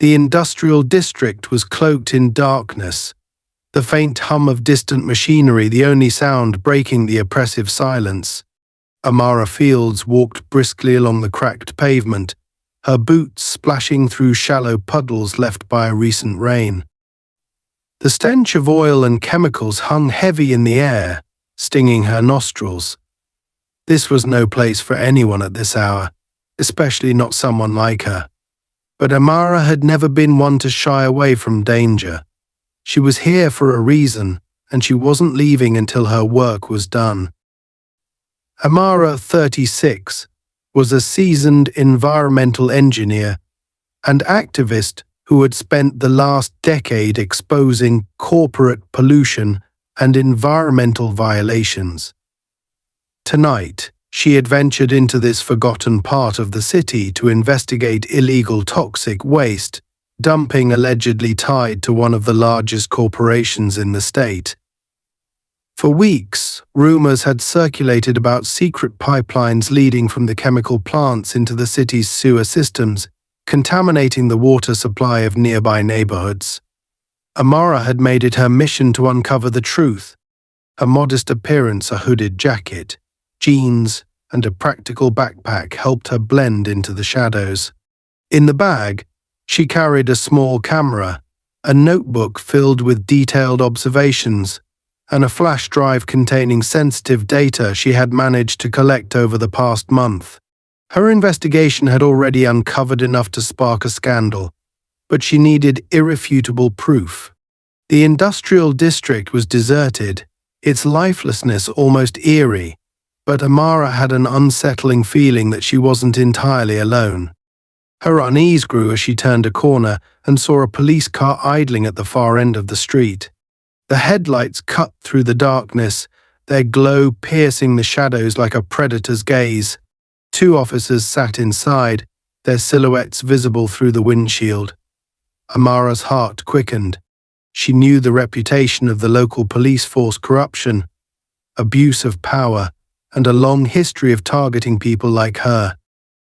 The industrial district was cloaked in darkness, the faint hum of distant machinery the only sound breaking the oppressive silence. Amara Fields walked briskly along the cracked pavement, her boots splashing through shallow puddles left by a recent rain. The stench of oil and chemicals hung heavy in the air, stinging her nostrils. This was no place for anyone at this hour, especially not someone like her. But Amara had never been one to shy away from danger. She was here for a reason, and she wasn't leaving until her work was done. Amara, 36, was a seasoned environmental engineer and activist who had spent the last decade exposing corporate pollution and environmental violations. Tonight, she had ventured into this forgotten part of the city to investigate illegal toxic waste, dumping allegedly tied to one of the largest corporations in the state. For weeks, rumors had circulated about secret pipelines leading from the chemical plants into the city's sewer systems, contaminating the water supply of nearby neighborhoods. Amara had made it her mission to uncover the truth. Her modest appearance, a hooded jacket, jeans, and a practical backpack helped her blend into the shadows. In the bag, she carried a small camera, a notebook filled with detailed observations, and a flash drive containing sensitive data she had managed to collect over the past month. Her investigation had already uncovered enough to spark a scandal, but she needed irrefutable proof. The industrial district was deserted, its lifelessness almost eerie, but Amara had an unsettling feeling that she wasn't entirely alone. Her unease grew as she turned a corner and saw a police car idling at the far end of the street. The headlights cut through the darkness, their glow piercing the shadows like a predator's gaze. Two officers sat inside, their silhouettes visible through the windshield. Amara's heart quickened. She knew the reputation of the local police force: corruption, abuse of power, and a long history of targeting people like her.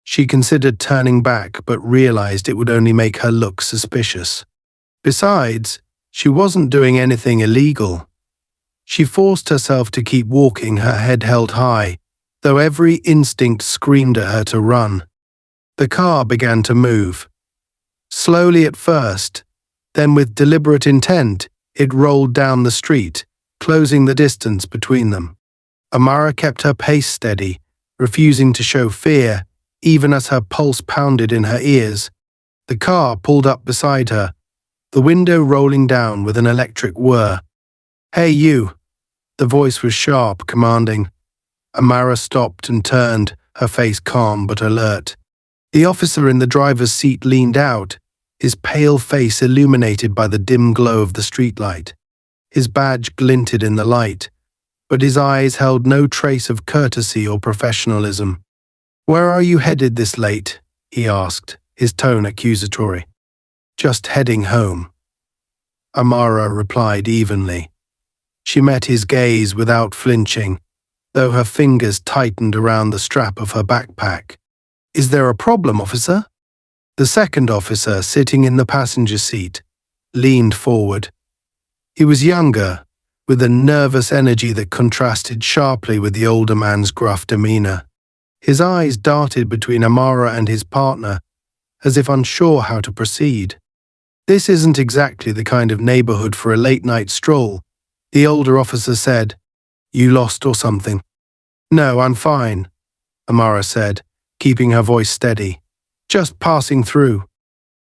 She considered turning back, but realized it would only make her look suspicious. Besides, she wasn't doing anything illegal. She forced herself to keep walking, her head held high, though every instinct screamed at her to run. The car began to move. Slowly at first, then with deliberate intent, it rolled down the street, closing the distance between them. Amara kept her pace steady, refusing to show fear, even as her pulse pounded in her ears. The car pulled up beside her, the window rolling down with an electric whir. "Hey, you!" The voice was sharp, commanding. Amara stopped and turned, her face calm but alert. The officer in the driver's seat leaned out, his pale face illuminated by the dim glow of the streetlight. His badge glinted in the light, but his eyes held no trace of courtesy or professionalism. "Where are you headed this late?" he asked, his tone accusatory. "Just heading home," Amara replied evenly. She met his gaze without flinching, though her fingers tightened around the strap of her backpack. "Is there a problem, officer?" The second officer, sitting in the passenger seat, leaned forward. He was younger, with a nervous energy that contrasted sharply with the older man's gruff demeanor. His eyes darted between Amara and his partner, as if unsure how to proceed. "This isn't exactly the kind of neighborhood for a late-night stroll," the older officer said. "You lost or something?" "No, I'm fine," Amara said, keeping her voice steady. "Just passing through."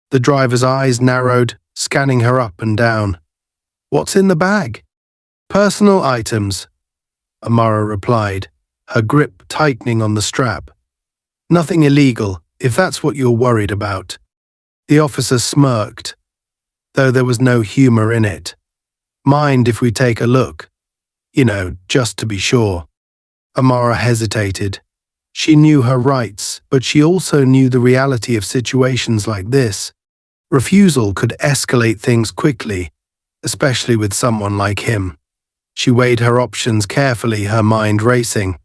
The driver's eyes narrowed, scanning her up and down. "What's in the bag?" "Personal items," Amara replied, her grip tightening on the strap. "Nothing illegal, if that's what you're worried about." The officer smirked, though there was no humor in it. "Mind if we take a look? Just to be sure." Amara hesitated. She knew her rights, but she also knew the reality of situations like this. Refusal could escalate things quickly, especially with someone like him. She weighed her options carefully, her mind racing.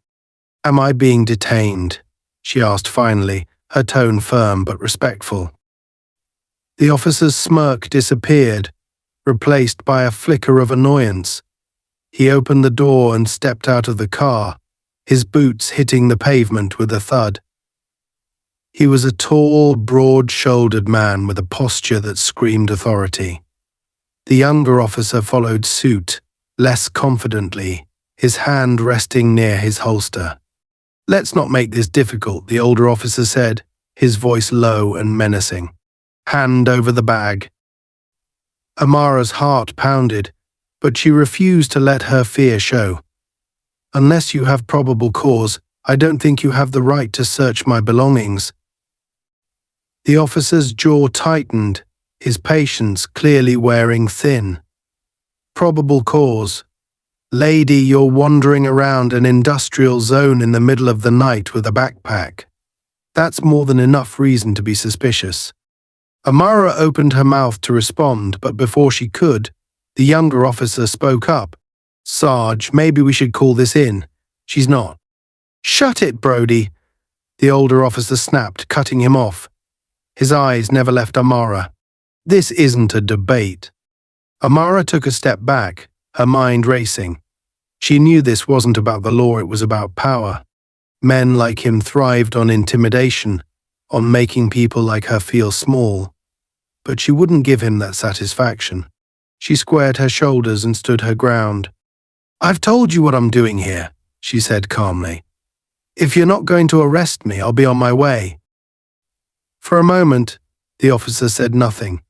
"Am I being detained?" she asked finally, her tone firm but respectful. The officer's smirk disappeared, replaced by a flicker of annoyance. He opened the door and stepped out of the car, his boots hitting the pavement with a thud. He was a tall, broad-shouldered man with a posture that screamed authority. The younger officer followed suit, less confidently, his hand resting near his holster. "Let's not make this difficult," the older officer said, his voice low and menacing. "Hand over the bag." Amara's heart pounded, but she refused to let her fear show. "Unless you have probable cause, I don't think you have the right to search my belongings." The officer's jaw tightened, his patience clearly wearing thin. "Probable cause? Lady, you're wandering around an industrial zone in the middle of the night with a backpack. That's more than enough reason to be suspicious." Amara opened her mouth to respond, but before she could, the younger officer spoke up. "Sarge, maybe we should call this in. She's not." "Shut it, Brody," the older officer snapped, cutting him off. His eyes never left Amara. "This isn't a debate." Amara took a step back, her mind racing. She knew this wasn't about the law, it was about power. Men like him thrived on intimidation, on making people like her feel small. But she wouldn't give him that satisfaction. She squared her shoulders and stood her ground. "I've told you what I'm doing here," she said calmly. "If you're not going to arrest me, I'll be on my way." For a moment, the officer said nothing.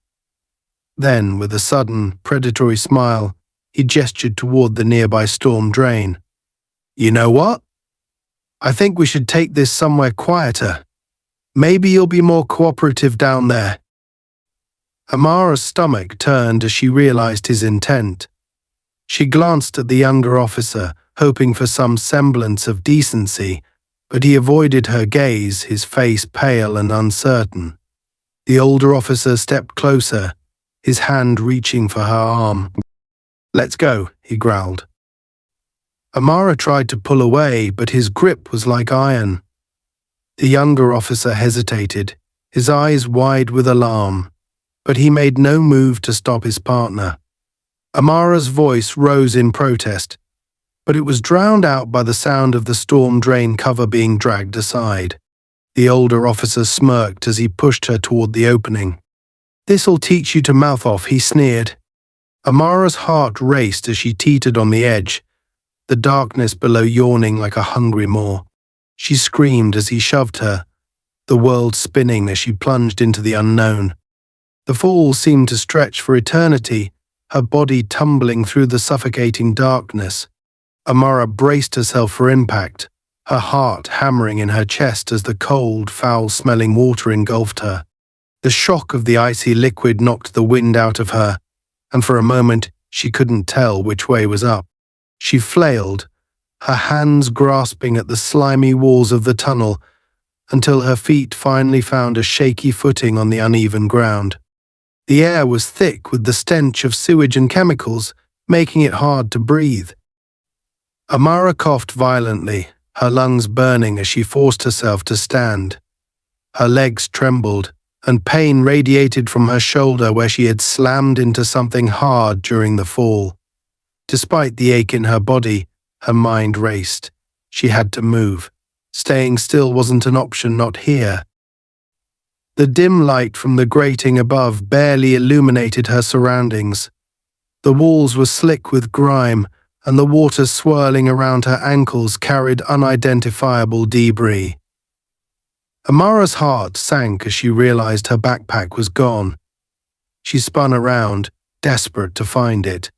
Then, with a sudden, predatory smile, he gestured toward the nearby storm drain. "You know what? I think we should take this somewhere quieter. Maybe you'll be more cooperative down there." Amara's stomach turned as she realized his intent. She glanced at the younger officer, hoping for some semblance of decency, but he avoided her gaze, his face pale and uncertain. The older officer stepped closer, his hand reaching for her arm. "Let's go," he growled. Amara tried to pull away, but his grip was like iron. The younger officer hesitated, his eyes wide with alarm, but he made no move to stop his partner. Amara's voice rose in protest, but it was drowned out by the sound of the storm drain cover being dragged aside. The older officer smirked as he pushed her toward the opening. "This'll teach you to mouth off," he sneered. Amara's heart raced as she teetered on the edge, the darkness below yawning like a hungry maw. She screamed as he shoved her, the world spinning as she plunged into the unknown. The fall seemed to stretch for eternity, her body tumbling through the suffocating darkness. Amara braced herself for impact, her heart hammering in her chest as the cold, foul-smelling water engulfed her. The shock of the icy liquid knocked the wind out of her, and for a moment she couldn't tell which way was up. She flailed, her hands grasping at the slimy walls of the tunnel, until her feet finally found a shaky footing on the uneven ground. The air was thick with the stench of sewage and chemicals, making it hard to breathe. Amara coughed violently, her lungs burning as she forced herself to stand. Her legs trembled, and pain radiated from her shoulder where she had slammed into something hard during the fall. Despite the ache in her body, her mind raced. She had to move. Staying still wasn't an option, not here. The dim light from the grating above barely illuminated her surroundings. The walls were slick with grime, and the water swirling around her ankles carried unidentifiable debris. Amara's heart sank as she realized her backpack was gone. She spun around, desperate to find it,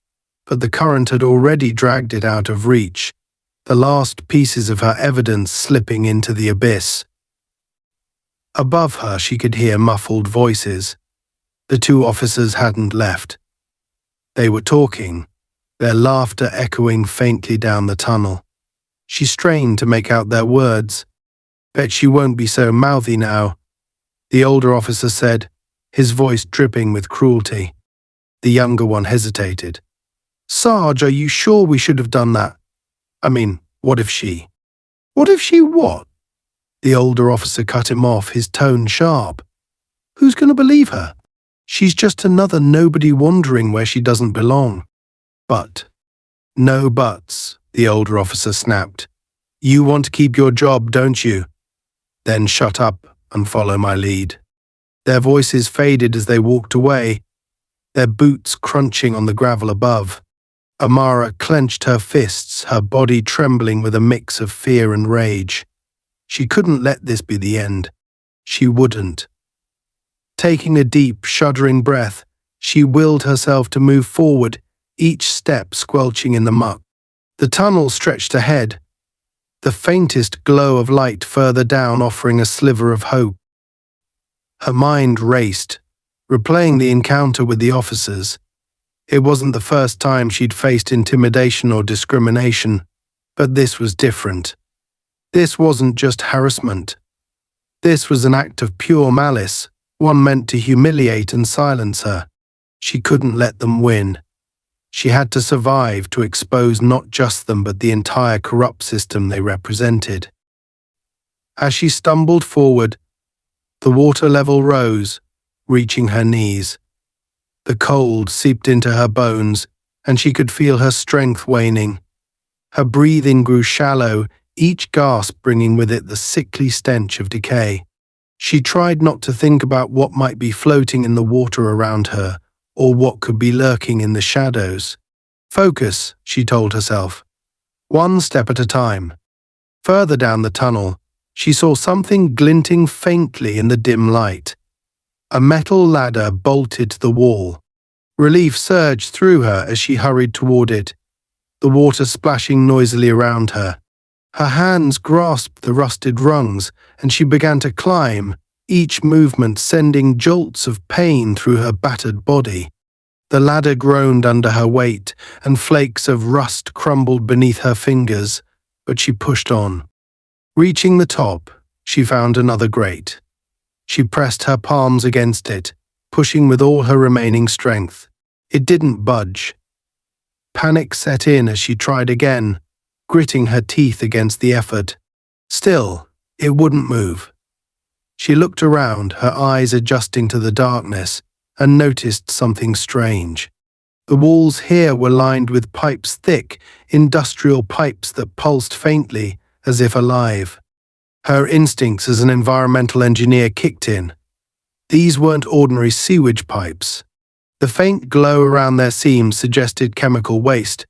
but the current had already dragged it out of reach, the last pieces of her evidence slipping into the abyss. Above her she could hear muffled voices. The two officers hadn't left. They were talking, their laughter echoing faintly down the tunnel. She strained to make out their words. "Bet she won't be so mouthy now," the older officer said, his voice dripping with cruelty. The younger one hesitated. "Sarge, are you sure we should have done that? I mean, what if she..." "What if she what?" The older officer cut him off, his tone sharp. "Who's going to believe her? She's just another nobody wondering where she doesn't belong. But, no buts, the older officer snapped. You want to keep your job, don't you? Then shut up and follow my lead. Their voices faded as they walked away, their boots crunching on the gravel above. Amara clenched her fists, her body trembling with a mix of fear and rage. She couldn't let this be the end. She wouldn't. Taking a deep, shuddering breath, she willed herself to move forward, each step squelching in the muck. The tunnel stretched ahead, the faintest glow of light further down offering a sliver of hope. Her mind raced, replaying the encounter with the officers. It wasn't the first time she'd faced intimidation or discrimination, but this was different. This wasn't just harassment. This was an act of pure malice, one meant to humiliate and silence her. She couldn't let them win. She had to survive to expose not just them but the entire corrupt system they represented. As she stumbled forward, the water level rose, reaching her knees. The cold seeped into her bones, and she could feel her strength waning. Her breathing grew shallow, each gasp bringing with it the sickly stench of decay. She tried not to think about what might be floating in the water around her, or what could be lurking in the shadows. Focus, she told herself. One step at a time. Further down the tunnel, she saw something glinting faintly in the dim light. A metal ladder bolted to the wall. Relief surged through her as she hurried toward it, the water splashing noisily around her. Her hands grasped the rusted rungs, and she began to climb, each movement sending jolts of pain through her battered body. The ladder groaned under her weight, and flakes of rust crumbled beneath her fingers, but she pushed on. Reaching the top, she found another grate. She pressed her palms against it, pushing with all her remaining strength. It didn't budge. Panic set in as she tried again, gritting her teeth against the effort. Still, it wouldn't move. She looked around, her eyes adjusting to the darkness, and noticed something strange. The walls here were lined with pipes thick, industrial pipes that pulsed faintly, as if alive. Her instincts as an environmental engineer kicked in. These weren't ordinary sewage pipes. The faint glow around their seams suggested chemical waste,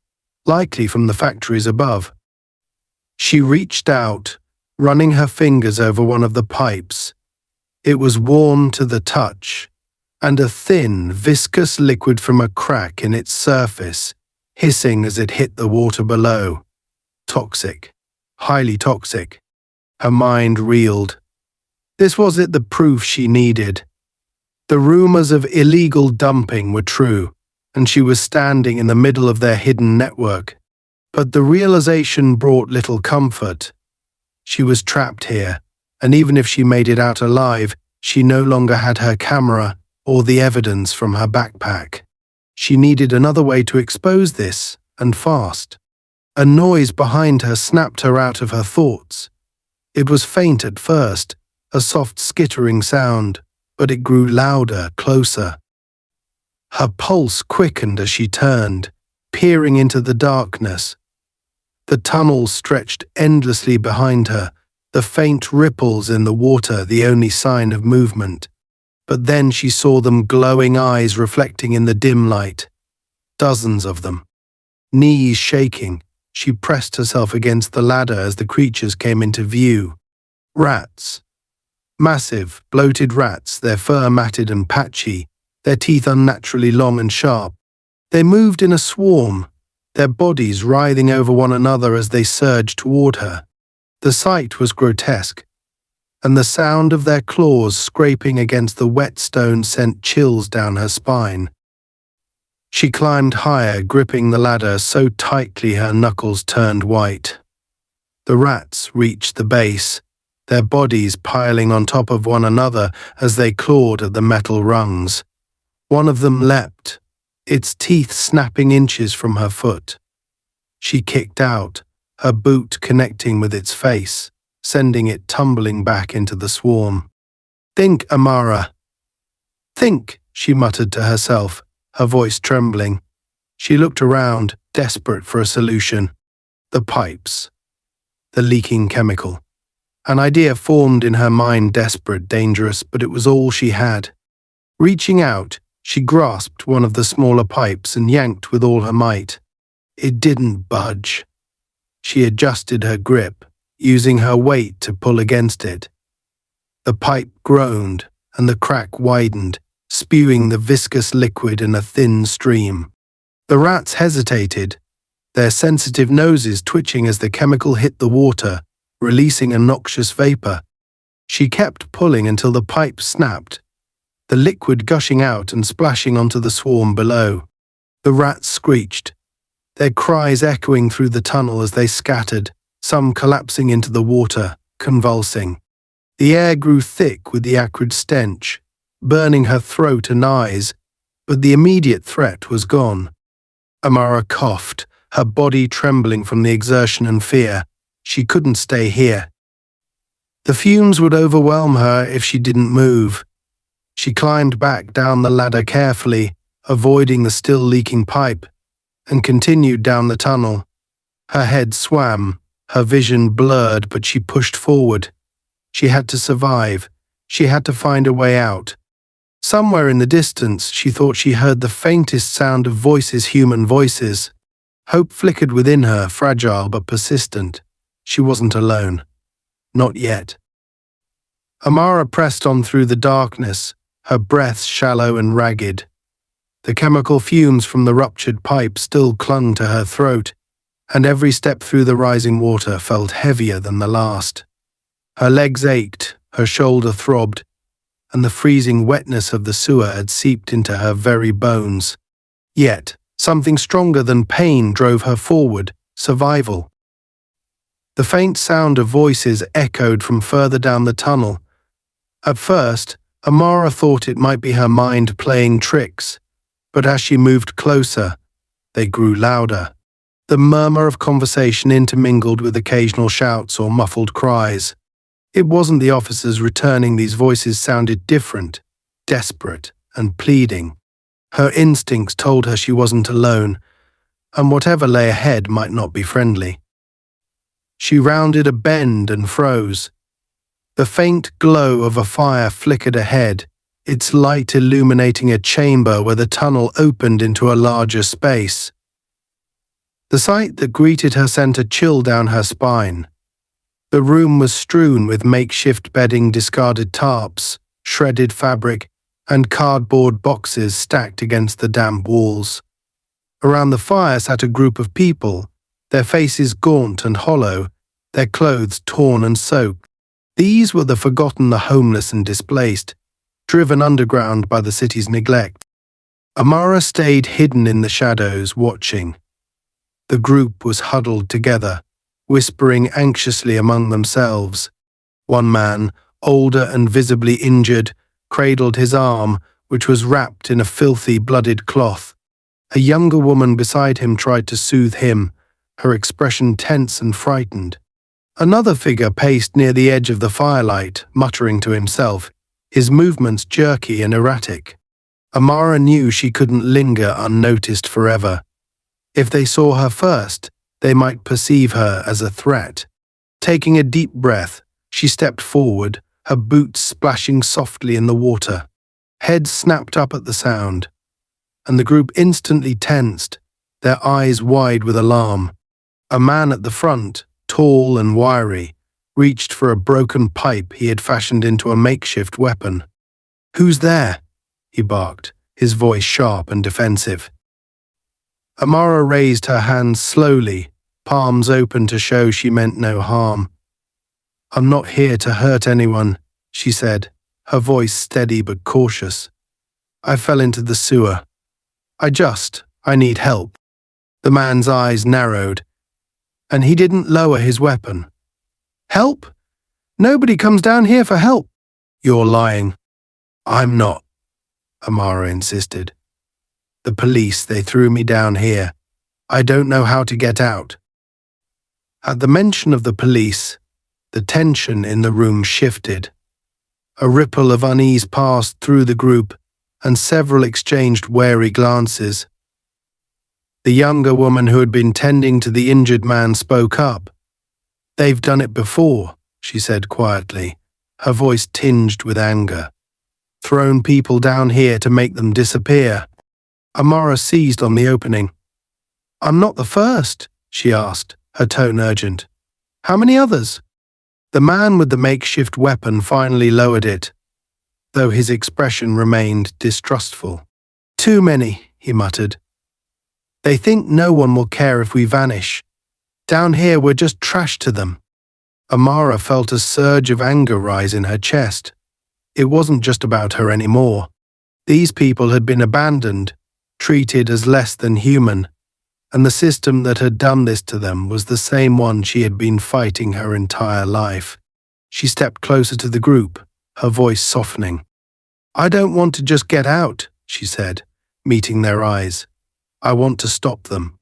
likely from the factories above. She reached out, running her fingers over one of the pipes. It was warm to the touch, and a thin, viscous liquid from a crack in its surface, hissing as it hit the water below. Toxic. Highly toxic. Her mind reeled. This was it, the proof she needed. The rumors of illegal dumping were true, and she was standing in the middle of their hidden network. But the realization brought little comfort. She was trapped here, and even if she made it out alive, she no longer had her camera or the evidence from her backpack. She needed another way to expose this, and fast. A noise behind her snapped her out of her thoughts. It was faint at first, a soft skittering sound, but it grew louder, closer. Her pulse quickened as she turned, peering into the darkness. The tunnel stretched endlessly behind her, the faint ripples in the water the only sign of movement. But then she saw them glowing eyes reflecting in the dim light. Dozens of them. Knees shaking, she pressed herself against the ladder as the creatures came into view. Rats. Massive, bloated rats, their fur matted and patchy, their teeth unnaturally long and sharp. They moved in a swarm, their bodies writhing over one another as they surged toward her. The sight was grotesque, and the sound of their claws scraping against the wet stone sent chills down her spine. She climbed higher, gripping the ladder so tightly her knuckles turned white. The rats reached the base, their bodies piling on top of one another as they clawed at the metal rungs. One of them leapt, its teeth snapping inches from her foot. She kicked out, her boot connecting with its face, sending it tumbling back into the swarm. Think, Amara. Think, she muttered to herself, her voice trembling. She looked around, desperate for a solution. The pipes. The leaking chemical. An idea formed in her mind, desperate, dangerous, but it was all she had. Reaching out, she grasped one of the smaller pipes and yanked with all her might. It didn't budge. She adjusted her grip, using her weight to pull against it. The pipe groaned, and the crack widened, spewing the viscous liquid in a thin stream. The rats hesitated, their sensitive noses twitching as the chemical hit the water, releasing a noxious vapor. She kept pulling until the pipe snapped, the liquid gushing out and splashing onto the swarm below. The rats screeched, their cries echoing through the tunnel as they scattered, some collapsing into the water, convulsing. The air grew thick with the acrid stench, burning her throat and eyes, but the immediate threat was gone. Amara coughed, her body trembling from the exertion and fear. She couldn't stay here. The fumes would overwhelm her if she didn't move. She climbed back down the ladder carefully, avoiding the still leaking pipe, and continued down the tunnel. Her head swam, her vision blurred, but she pushed forward. She had to survive. She had to find a way out. Somewhere in the distance, she thought she heard the faintest sound of voices, human voices. Hope flickered within her, fragile but persistent. She wasn't alone. Not yet. Amara pressed on through the darkness, her breath shallow and ragged. The chemical fumes from the ruptured pipe still clung to her throat, and every step through the rising water felt heavier than the last. Her legs ached, her shoulder throbbed, and the freezing wetness of the sewer had seeped into her very bones. Yet, something stronger than pain drove her forward, survival. The faint sound of voices echoed from further down the tunnel. At first, Amara thought it might be her mind playing tricks, but as she moved closer, they grew louder. The murmur of conversation intermingled with occasional shouts or muffled cries. It wasn't the officers returning, these voices sounded different, desperate, and pleading. Her instincts told her she wasn't alone, and whatever lay ahead might not be friendly. She rounded a bend and froze. The faint glow of a fire flickered ahead, its light illuminating a chamber where the tunnel opened into a larger space. The sight that greeted her sent a chill down her spine. The room was strewn with makeshift bedding, discarded tarps, shredded fabric, and cardboard boxes stacked against the damp walls. Around the fire sat a group of people, their faces gaunt and hollow, their clothes torn and soaked. These were the forgotten, the homeless and displaced, driven underground by the city's neglect. Amara stayed hidden in the shadows, watching. The group was huddled together, whispering anxiously among themselves. One man, older and visibly injured, cradled his arm, which was wrapped in a filthy, blooded cloth. A younger woman beside him tried to soothe him, her expression tense and frightened. Another figure paced near the edge of the firelight, muttering to himself, his movements jerky and erratic. Amara knew she couldn't linger unnoticed forever. If they saw her first, they might perceive her as a threat. Taking a deep breath, she stepped forward, her boots splashing softly in the water. Heads snapped up at the sound, and the group instantly tensed, their eyes wide with alarm. A man at the front, tall and wiry, reached for a broken pipe he had fashioned into a makeshift weapon. "Who's there?" he barked, his voice sharp and defensive. Amara raised her hands slowly, palms open to show she meant no harm. "I'm not here to hurt anyone," she said, her voice steady but cautious. "I fell into the sewer. I need help." The man's eyes narrowed, and he didn't lower his weapon. "Help? Nobody comes down here for help." "You're lying." "I'm not," Amara insisted. "The police, they threw me down here. I don't know how to get out." At the mention of the police, the tension in the room shifted. A ripple of unease passed through the group, and several exchanged wary glances. The younger woman who had been tending to the injured man spoke up. "They've done it before," she said quietly, her voice tinged with anger. "Thrown people down here to make them disappear." Amara seized on the opening. "I'm not the first," she asked, her tone urgent. "How many others?" The man with the makeshift weapon finally lowered it, though his expression remained distrustful. "Too many," he muttered. "They think no one will care if we vanish. Down here we're just trash to them." Amara felt a surge of anger rise in her chest. It wasn't just about her anymore. These people had been abandoned, treated as less than human, and the system that had done this to them was the same one she had been fighting her entire life. She stepped closer to the group, her voice softening. "I don't want to just get out," she said, meeting their eyes. "I want to stop them,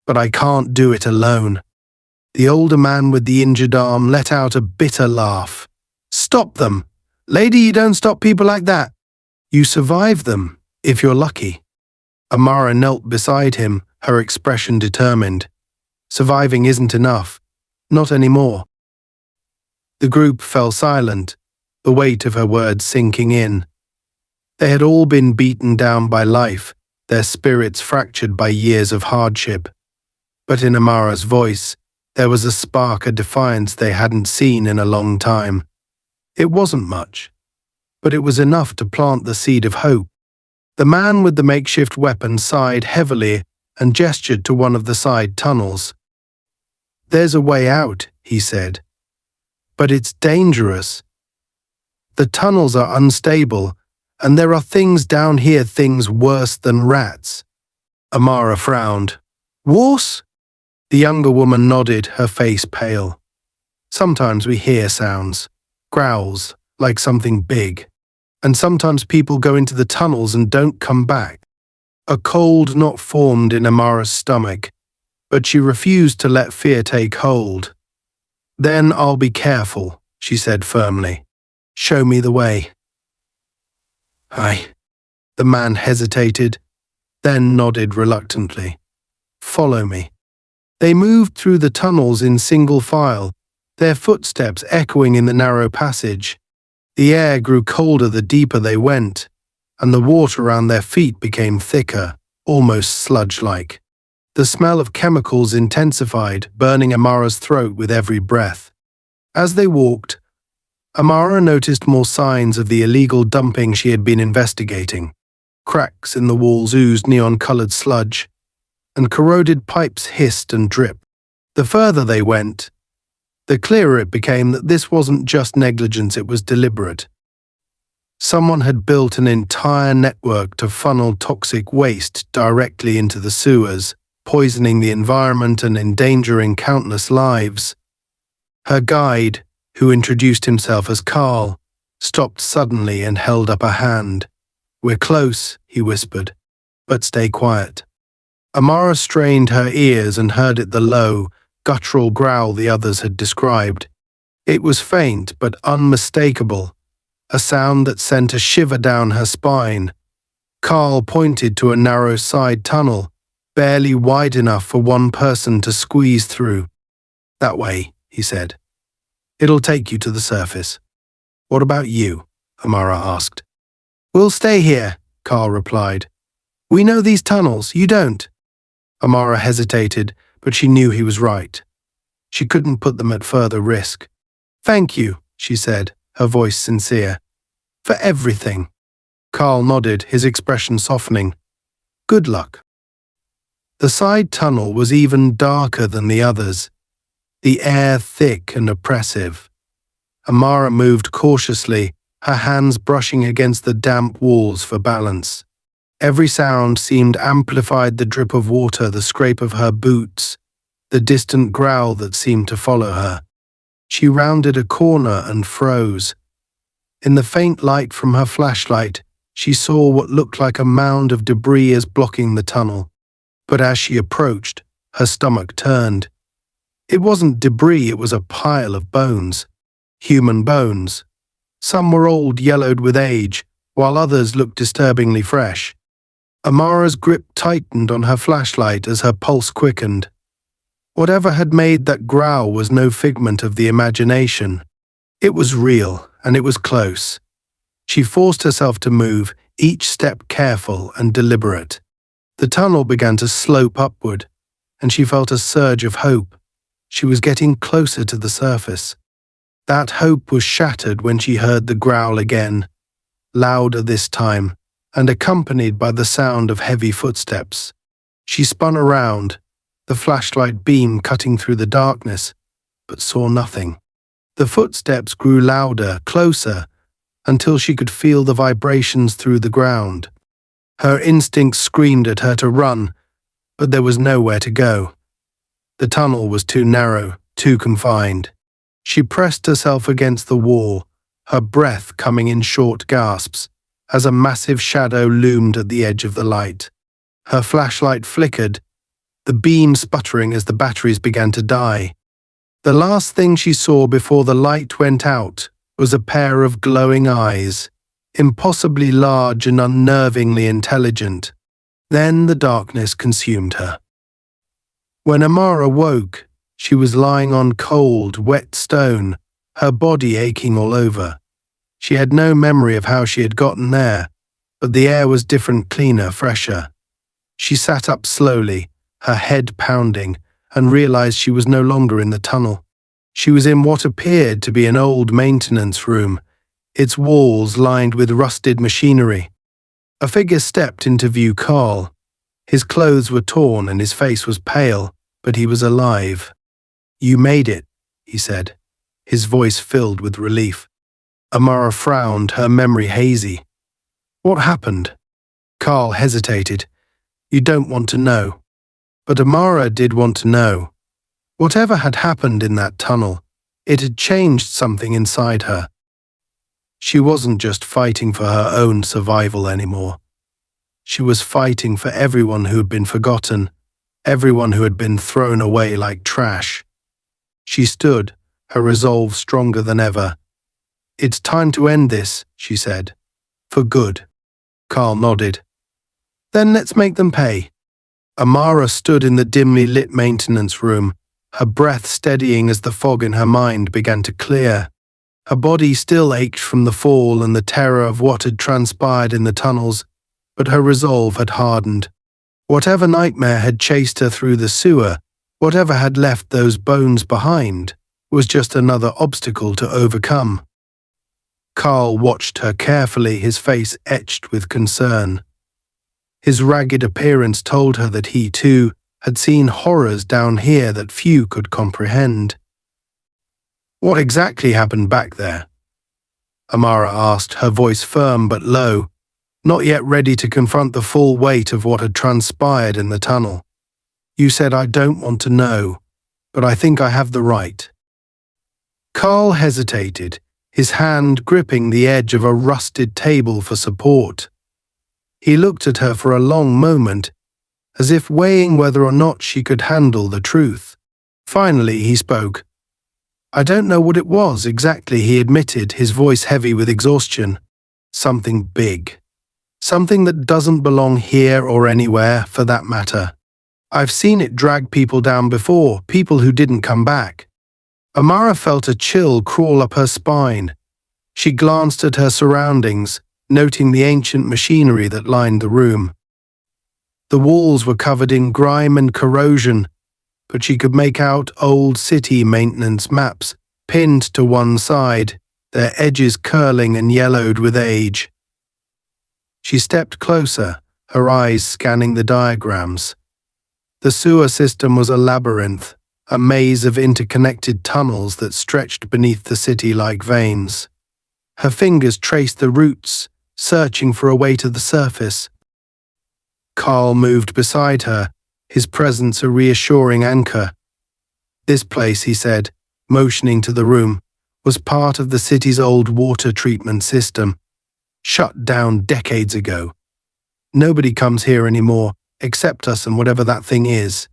but I can't do it alone." The older man with the injured arm let out a bitter laugh. "Stop them! Lady, you don't stop people like that. You survive them, if you're lucky." Amara knelt beside him, her expression determined. Surviving isn't enough. Not anymore. The group fell silent, the weight of her words sinking in. They had all been beaten down by life, their spirits fractured by years of hardship. But in Amara's voice, there was a spark of defiance they hadn't seen in a long time. It wasn't much, but it was enough to plant the seed of hope. The man with the makeshift weapon sighed heavily and gestured to one of the side tunnels. "There's a way out," he said, "but it's dangerous. The tunnels are unstable, and there are things down here, things worse than rats." Amara frowned. "Worse?" The younger woman nodded, her face pale. "Sometimes we hear sounds, growls, like something big, and sometimes people go into the tunnels and don't come back." A cold knot formed in Amara's stomach, but she refused to let fear take hold. "Then I'll be careful," she said firmly. "Show me the way." "Aye." The man hesitated, then nodded reluctantly. "Follow me." They moved through the tunnels in single file, their footsteps echoing in the narrow passage. The air grew colder the deeper they went, and the water around their feet became thicker, almost sludge-like. The smell of chemicals intensified, burning Amara's throat with every breath. As they walked, Amara noticed more signs of the illegal dumping she had been investigating. Cracks in the walls oozed neon-colored sludge, and corroded pipes hissed and dripped. The further they went, the clearer it became that this wasn't just negligence, it was deliberate. Someone had built an entire network to funnel toxic waste directly into the sewers, poisoning the environment and endangering countless lives. Her guide, who introduced himself as Carl, stopped suddenly and held up a hand. "We're close," he whispered, "but stay quiet." Amara strained her ears and heard it the low, guttural growl the others had described. It was faint but unmistakable, a sound that sent a shiver down her spine. Carl pointed to a narrow side tunnel, barely wide enough for one person to squeeze through. "That way," he said. "It'll take you to the surface." "What about you?" Amara asked. "We'll stay here," Carl replied. "We know these tunnels, you don't." Amara hesitated, but she knew he was right. She couldn't put them at further risk. "Thank you," she said, her voice sincere. "For everything." Carl nodded, his expression softening. "Good luck." The side tunnel was even darker than the others, the air thick and oppressive. Amara moved cautiously, her hands brushing against the damp walls for balance. Every sound seemed amplified: the drip of water, the scrape of her boots, the distant growl that seemed to follow her. She rounded a corner and froze. In the faint light from her flashlight, she saw what looked like a mound of debris as blocking the tunnel. But as she approached, her stomach turned. It wasn't debris, it was a pile of bones. Human bones. Some were old, yellowed with age, while others looked disturbingly fresh. Amara's grip tightened on her flashlight as her pulse quickened. Whatever had made that growl was no figment of the imagination. It was real, and it was close. She forced herself to move, each step careful and deliberate. The tunnel began to slope upward, and she felt a surge of hope. She was getting closer to the surface. That hope was shattered when she heard the growl again, louder this time, and accompanied by the sound of heavy footsteps. She spun around, the flashlight beam cutting through the darkness, but saw nothing. The footsteps grew louder, closer, until she could feel the vibrations through the ground. Her instincts screamed at her to run, but there was nowhere to go. The tunnel was too narrow, too confined. She pressed herself against the wall, her breath coming in short gasps, as a massive shadow loomed at the edge of the light. Her flashlight flickered, the beam sputtering as the batteries began to die. The last thing she saw before the light went out was a pair of glowing eyes, impossibly large and unnervingly intelligent. Then the darkness consumed her. When Amara woke, she was lying on cold, wet stone, her body aching all over. She had no memory of how she had gotten there, but the air was different, cleaner, fresher. She sat up slowly, her head pounding, and realized she was no longer in the tunnel. She was in what appeared to be an old maintenance room, its walls lined with rusted machinery. A figure stepped into view. Carl. His clothes were torn and his face was pale, but he was alive. "You made it," he said, his voice filled with relief. Amara frowned, her memory hazy. "What happened?" Carl hesitated. "You don't want to know." But Amara did want to know. Whatever had happened in that tunnel, it had changed something inside her. She wasn't just fighting for her own survival anymore. She was fighting for everyone who had been forgotten, everyone who had been thrown away like trash. She stood, her resolve stronger than ever. "It's time to end this," she said. "For good." Carl nodded. "Then let's make them pay." Amara stood in the dimly lit maintenance room, her breath steadying as the fog in her mind began to clear. Her body still ached from the fall and the terror of what had transpired in the tunnels, but her resolve had hardened. Whatever nightmare had chased her through the sewer, whatever had left those bones behind, was just another obstacle to overcome. Carl watched her carefully, his face etched with concern. His ragged appearance told her that he, too, had seen horrors down here that few could comprehend. "What exactly happened back there?" Amara asked, her voice firm but low, not yet ready to confront the full weight of what had transpired in the tunnel. "You said I don't want to know, but I think I have the right." Carl hesitated, his hand gripping the edge of a rusted table for support. He looked at her for a long moment, as if weighing whether or not she could handle the truth. Finally, he spoke. "I don't know what it was exactly," he admitted, his voice heavy with exhaustion. "Something big. Something that doesn't belong here or anywhere, for that matter. I've seen it drag people down before, people who didn't come back." Amara felt a chill crawl up her spine. She glanced at her surroundings, noting the ancient machinery that lined the room. The walls were covered in grime and corrosion, but she could make out old city maintenance maps pinned to one side, their edges curling and yellowed with age. She stepped closer, her eyes scanning the diagrams. The sewer system was a labyrinth, a maze of interconnected tunnels that stretched beneath the city like veins. Her fingers traced the routes, searching for a way to the surface. Carl moved beside her, his presence a reassuring anchor. "This place," he said, motioning to the room, was part of the city's old water treatment system, shut down decades ago. Nobody comes here anymore, except us and whatever that thing is.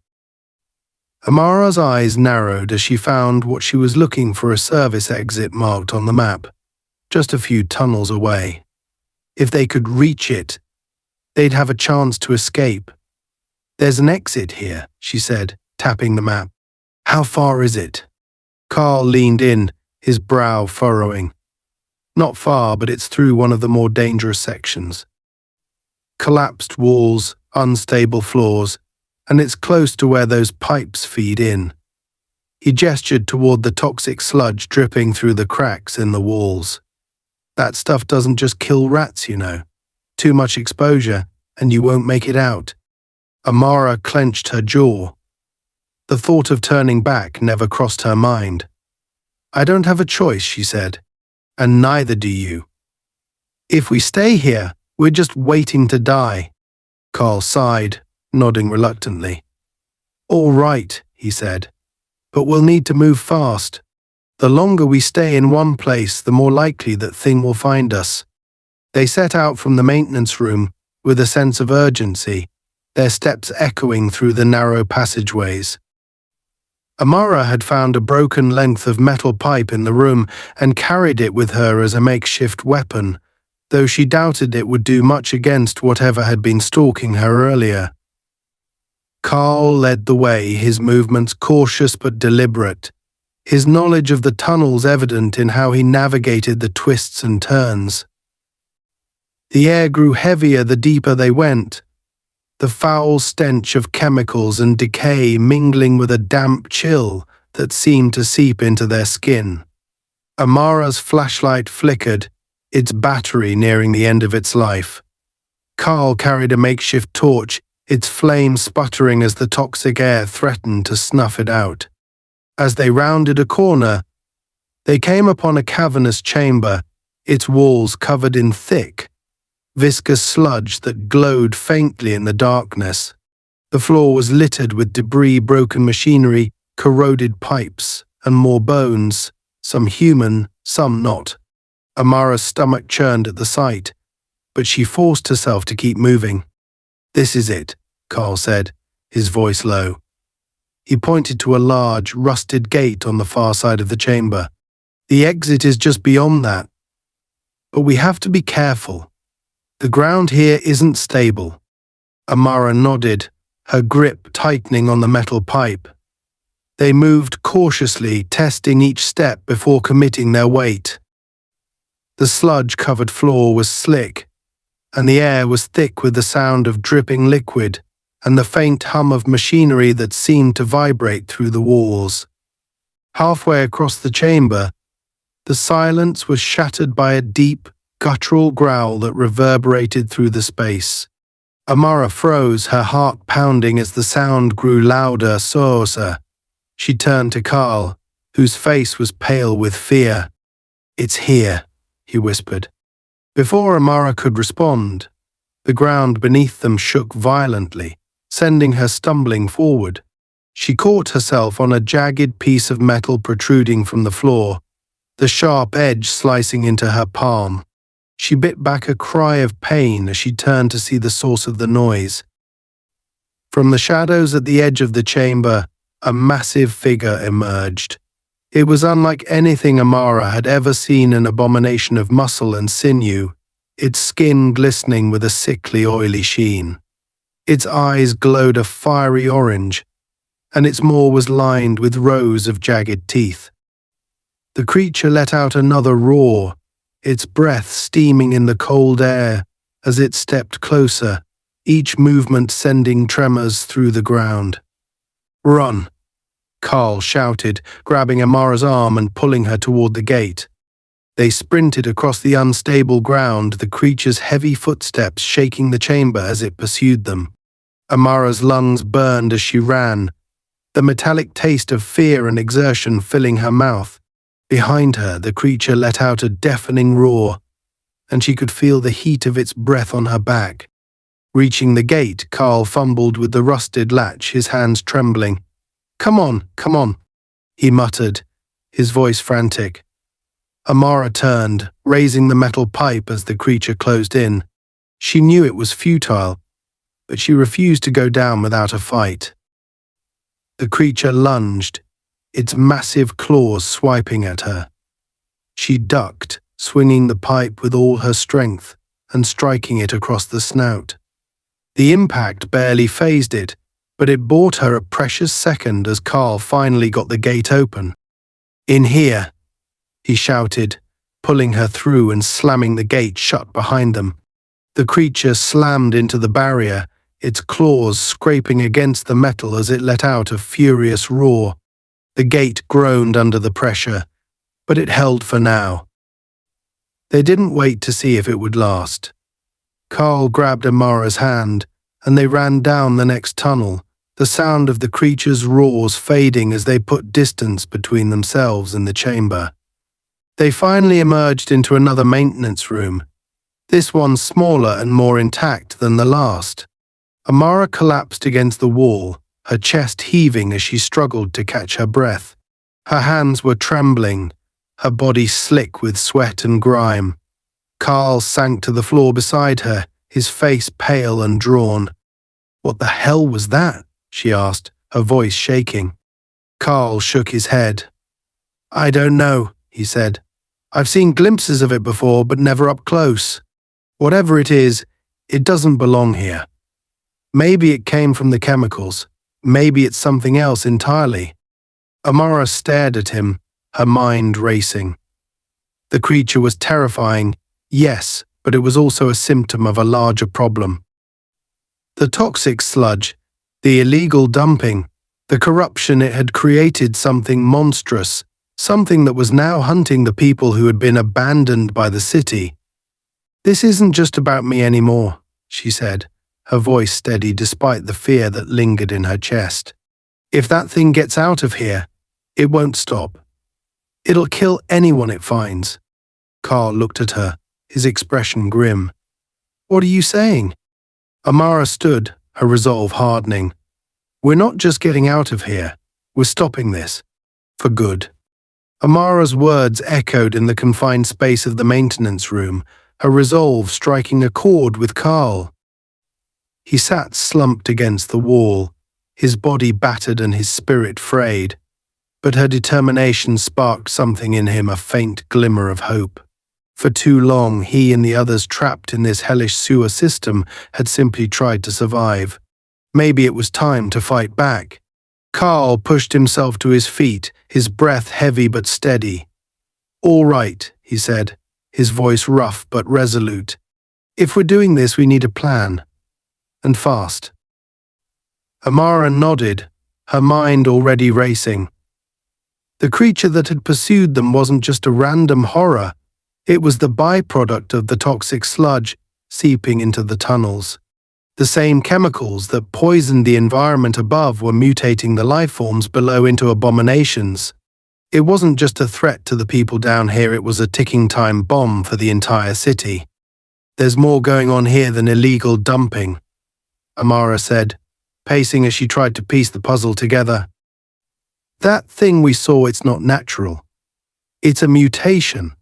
Amara's eyes narrowed as she found what she was looking for, a service exit marked on the map, just a few tunnels away. If they could reach it, they'd have a chance to escape. "There's an exit here," she said, tapping the map. "How far is it?" Carl leaned in, his brow furrowing. "Not far, but it's through one of the more dangerous sections. Collapsed walls, unstable floors, and it's close to where those pipes feed in." He gestured toward the toxic sludge dripping through the cracks in the walls. "That stuff doesn't just kill rats, you know. Too much exposure, and you won't make it out." Amara clenched her jaw. The thought of turning back never crossed her mind. "I don't have a choice," she said, "and neither do you. If we stay here, we're just waiting to die." Carl sighed, nodding reluctantly. "All right," he said, "but we'll need to move fast. The longer we stay in one place, the more likely that thing will find us." They set out from the maintenance room with a sense of urgency, their steps echoing through the narrow passageways. Amara had found a broken length of metal pipe in the room and carried it with her as a makeshift weapon, though she doubted it would do much against whatever had been stalking her earlier. Carl led the way, his movements cautious but deliberate, his knowledge of the tunnels evident in how he navigated the twists and turns. The air grew heavier the deeper they went, the foul stench of chemicals and decay mingling with a damp chill that seemed to seep into their skin. Amara's flashlight flickered, its battery nearing the end of its life. Carl carried a makeshift torch, its flame sputtering as the toxic air threatened to snuff it out. As they rounded a corner, they came upon a cavernous chamber, its walls covered in thick, viscous sludge that glowed faintly in the darkness. The floor was littered with debris, broken machinery, corroded pipes, and more bones, some human, some not. Amara's stomach churned at the sight, but she forced herself to keep moving. "This is it," Carl said, his voice low. He pointed to a large, rusted gate on the far side of the chamber. "The exit is just beyond that. But we have to be careful. The ground here isn't stable." Amara nodded, her grip tightening on the metal pipe. They moved cautiously, testing each step before committing their weight. The sludge-covered floor was slick, and the air was thick with the sound of dripping liquid and the faint hum of machinery that seemed to vibrate through the walls. Halfway across the chamber, the silence was shattered by a deep, guttural growl that reverberated through the space. Amara froze, her heart pounding as the sound grew louder, saucer. She turned to Carl, whose face was pale with fear. "It's here," he whispered. Before Amara could respond, the ground beneath them shook violently, sending her stumbling forward. She caught herself on a jagged piece of metal protruding from the floor, the sharp edge slicing into her palm. She bit back a cry of pain as she turned to see the source of the noise. From the shadows at the edge of the chamber, a massive figure emerged. It was unlike anything Amara had ever seen, an abomination of muscle and sinew, its skin glistening with a sickly, oily sheen. Its eyes glowed a fiery orange, and its maw was lined with rows of jagged teeth. The creature let out another roar, its breath steaming in the cold air as it stepped closer, each movement sending tremors through the ground. "Run!" Carl shouted, grabbing Amara's arm and pulling her toward the gate. They sprinted across the unstable ground, the creature's heavy footsteps shaking the chamber as it pursued them. Amara's lungs burned as she ran, the metallic taste of fear and exertion filling her mouth. Behind her, the creature let out a deafening roar, and she could feel the heat of its breath on her back. Reaching the gate, Carl fumbled with the rusted latch, his hands trembling. Come on," he muttered, his voice frantic. Amara turned, raising the metal pipe as the creature closed in. She knew it was futile, but she refused to go down without a fight. The creature lunged, its massive claws swiping at her. She ducked, swinging the pipe with all her strength, and striking it across the snout. The impact barely fazed it, but it bought her a precious second as Carl finally got the gate open. "In here," he shouted, pulling her through and slamming the gate shut behind them. The creature slammed into the barrier, its claws scraping against the metal as it let out a furious roar. The gate groaned under the pressure, but it held for now. They didn't wait to see if it would last. Carl grabbed Amara's hand, and they ran down the next tunnel, the sound of the creature's roars fading as they put distance between themselves and the chamber. They finally emerged into another maintenance room, this one smaller and more intact than the last. Amara collapsed against the wall, her chest heaving as she struggled to catch her breath. Her hands were trembling, her body slick with sweat and grime. Carl sank to the floor beside her, his face pale and drawn. "What the hell was that?" she asked, her voice shaking. Carl shook his head. "I don't know," he said. "I've seen glimpses of it before, but never up close. Whatever it is, it doesn't belong here. Maybe it came from the chemicals. Maybe it's something else entirely." Amara stared at him, her mind racing. The creature was terrifying, yes, but it was also a symptom of a larger problem. The toxic sludge, the illegal dumping, the corruption it had created something monstrous, something that was now hunting the people who had been abandoned by the city. "This isn't just about me anymore," she said, her voice steady despite the fear that lingered in her chest. "If that thing gets out of here, it won't stop. It'll kill anyone it finds." Carl looked at her, his expression grim. "What are you saying?" Amara stood, her resolve hardening. "We're not just getting out of here. We're stopping this. For good." Amara's words echoed in the confined space of the maintenance room, her resolve striking a chord with Carl. He sat slumped against the wall, his body battered and his spirit frayed, but her determination sparked something in him, a faint glimmer of hope. For too long, he and the others trapped in this hellish sewer system had simply tried to survive. Maybe it was time to fight back. Carl pushed himself to his feet, his breath heavy but steady. "All right," he said, his voice rough but resolute. "If we're doing this, we need a plan. And fast." Amara nodded, her mind already racing. The creature that had pursued them wasn't just a random horror. It was the byproduct of the toxic sludge seeping into the tunnels. The same chemicals that poisoned the environment above were mutating the life forms below into abominations. It wasn't just a threat to the people down here, it was a ticking time bomb for the entire city. "There's more going on here than illegal dumping," Amara said, pacing as she tried to piece the puzzle together. "That thing we saw, it's not natural. It's a mutation.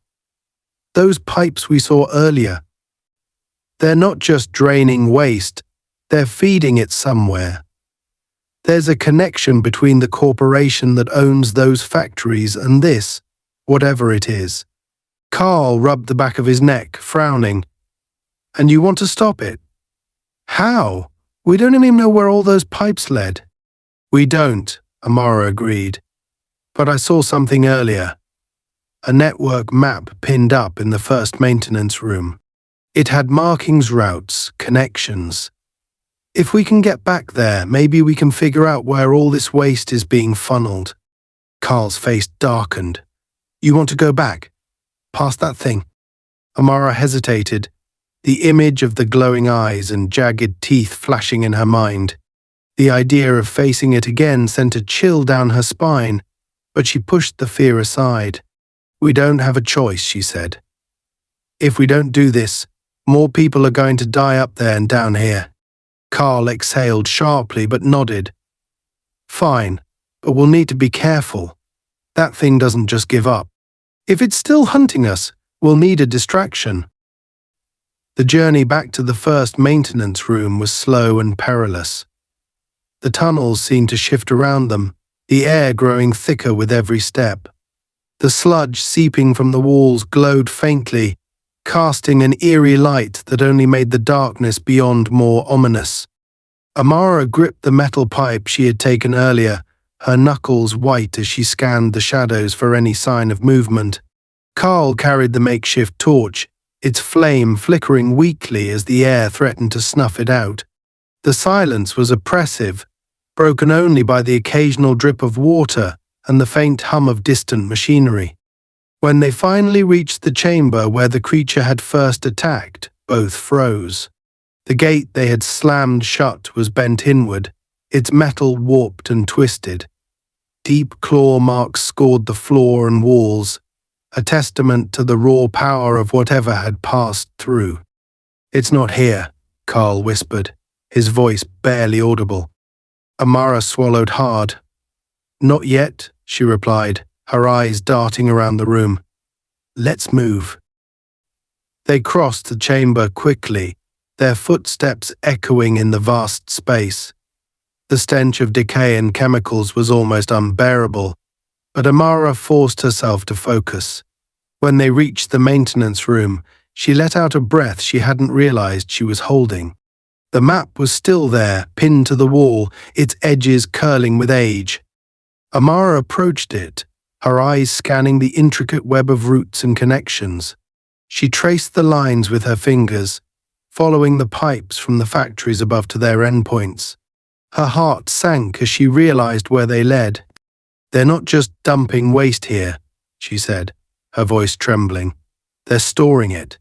Those pipes we saw earlier, they're not just draining waste, they're feeding it somewhere. There's a connection between the corporation that owns those factories and this, whatever it is." Carl rubbed the back of his neck, frowning. "And you want to stop it? How? We don't even know where all those pipes led." "We don't," Amara agreed. "But I saw something earlier. A network map pinned up in the first maintenance room. It had markings, routes, connections. If we can get back there, maybe we can figure out where all this waste is being funneled." Carl's face darkened. "You want to go back? Past that thing?" Amara hesitated, the image of the glowing eyes and jagged teeth flashing in her mind. The idea of facing it again sent a chill down her spine, but she pushed the fear aside. "We don't have a choice," she said. "If we don't do this, more people are going to die up there and down here." Carl exhaled sharply but nodded. "Fine, but we'll need to be careful. That thing doesn't just give up. If it's still hunting us, we'll need a distraction." The journey back to the first maintenance room was slow and perilous. The tunnels seemed to shift around them, the air growing thicker with every step. The sludge seeping from the walls glowed faintly, casting an eerie light that only made the darkness beyond more ominous. Amara gripped the metal pipe she had taken earlier, her knuckles white as she scanned the shadows for any sign of movement. Carl carried the makeshift torch, its flame flickering weakly as the air threatened to snuff it out. The silence was oppressive, broken only by the occasional drip of water and the faint hum of distant machinery. When they finally reached the chamber where the creature had first attacked, both froze. The gate they had slammed shut was bent inward, its metal warped and twisted. Deep claw marks scored the floor and walls, a testament to the raw power of whatever had passed through. "It's not here," Carl whispered, his voice barely audible. Amara swallowed hard. "Not yet," she replied, her eyes darting around the room. "Let's move." They crossed the chamber quickly, their footsteps echoing in the vast space. The stench of decay and chemicals was almost unbearable, but Amara forced herself to focus. When they reached the maintenance room, she let out a breath she hadn't realized she was holding. The map was still there, pinned to the wall, its edges curling with age. Amara approached it, her eyes scanning the intricate web of routes and connections. She traced the lines with her fingers, following the pipes from the factories above to their endpoints. Her heart sank as she realized where they led. "They're not just dumping waste here," she said, her voice trembling. "They're storing it,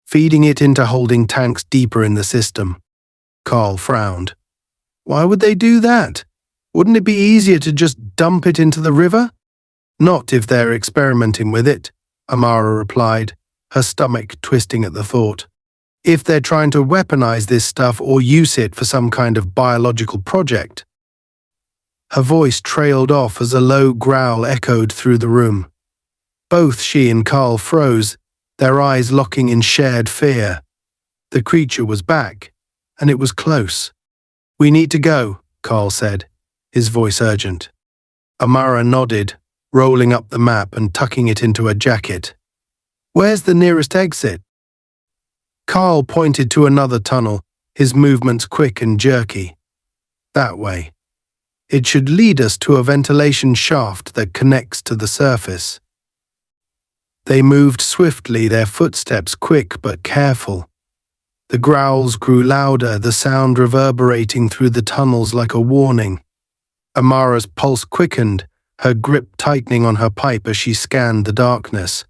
feeding it into holding tanks deeper in the system." Carl frowned. "Why would they do that? Wouldn't it be easier to just dump it into the river?" "Not if they're experimenting with it," Amara replied, her stomach twisting at the thought. "If they're trying to weaponize this stuff or use it for some kind of biological project." Her voice trailed off as a low growl echoed through the room. Both she and Carl froze, their eyes locking in shared fear. The creature was back, and it was close. "We need to go," Carl said, his voice urgent. Amara nodded, rolling up the map and tucking it into her jacket. "Where's the nearest exit?" Carl pointed to another tunnel, his movements quick and jerky. "That way. It should lead us to a ventilation shaft that connects to the surface." They moved swiftly, their footsteps quick but careful. The growls grew louder, the sound reverberating through the tunnels like a warning. Amara's pulse quickened, her grip tightening on her pipe as she scanned the darkness.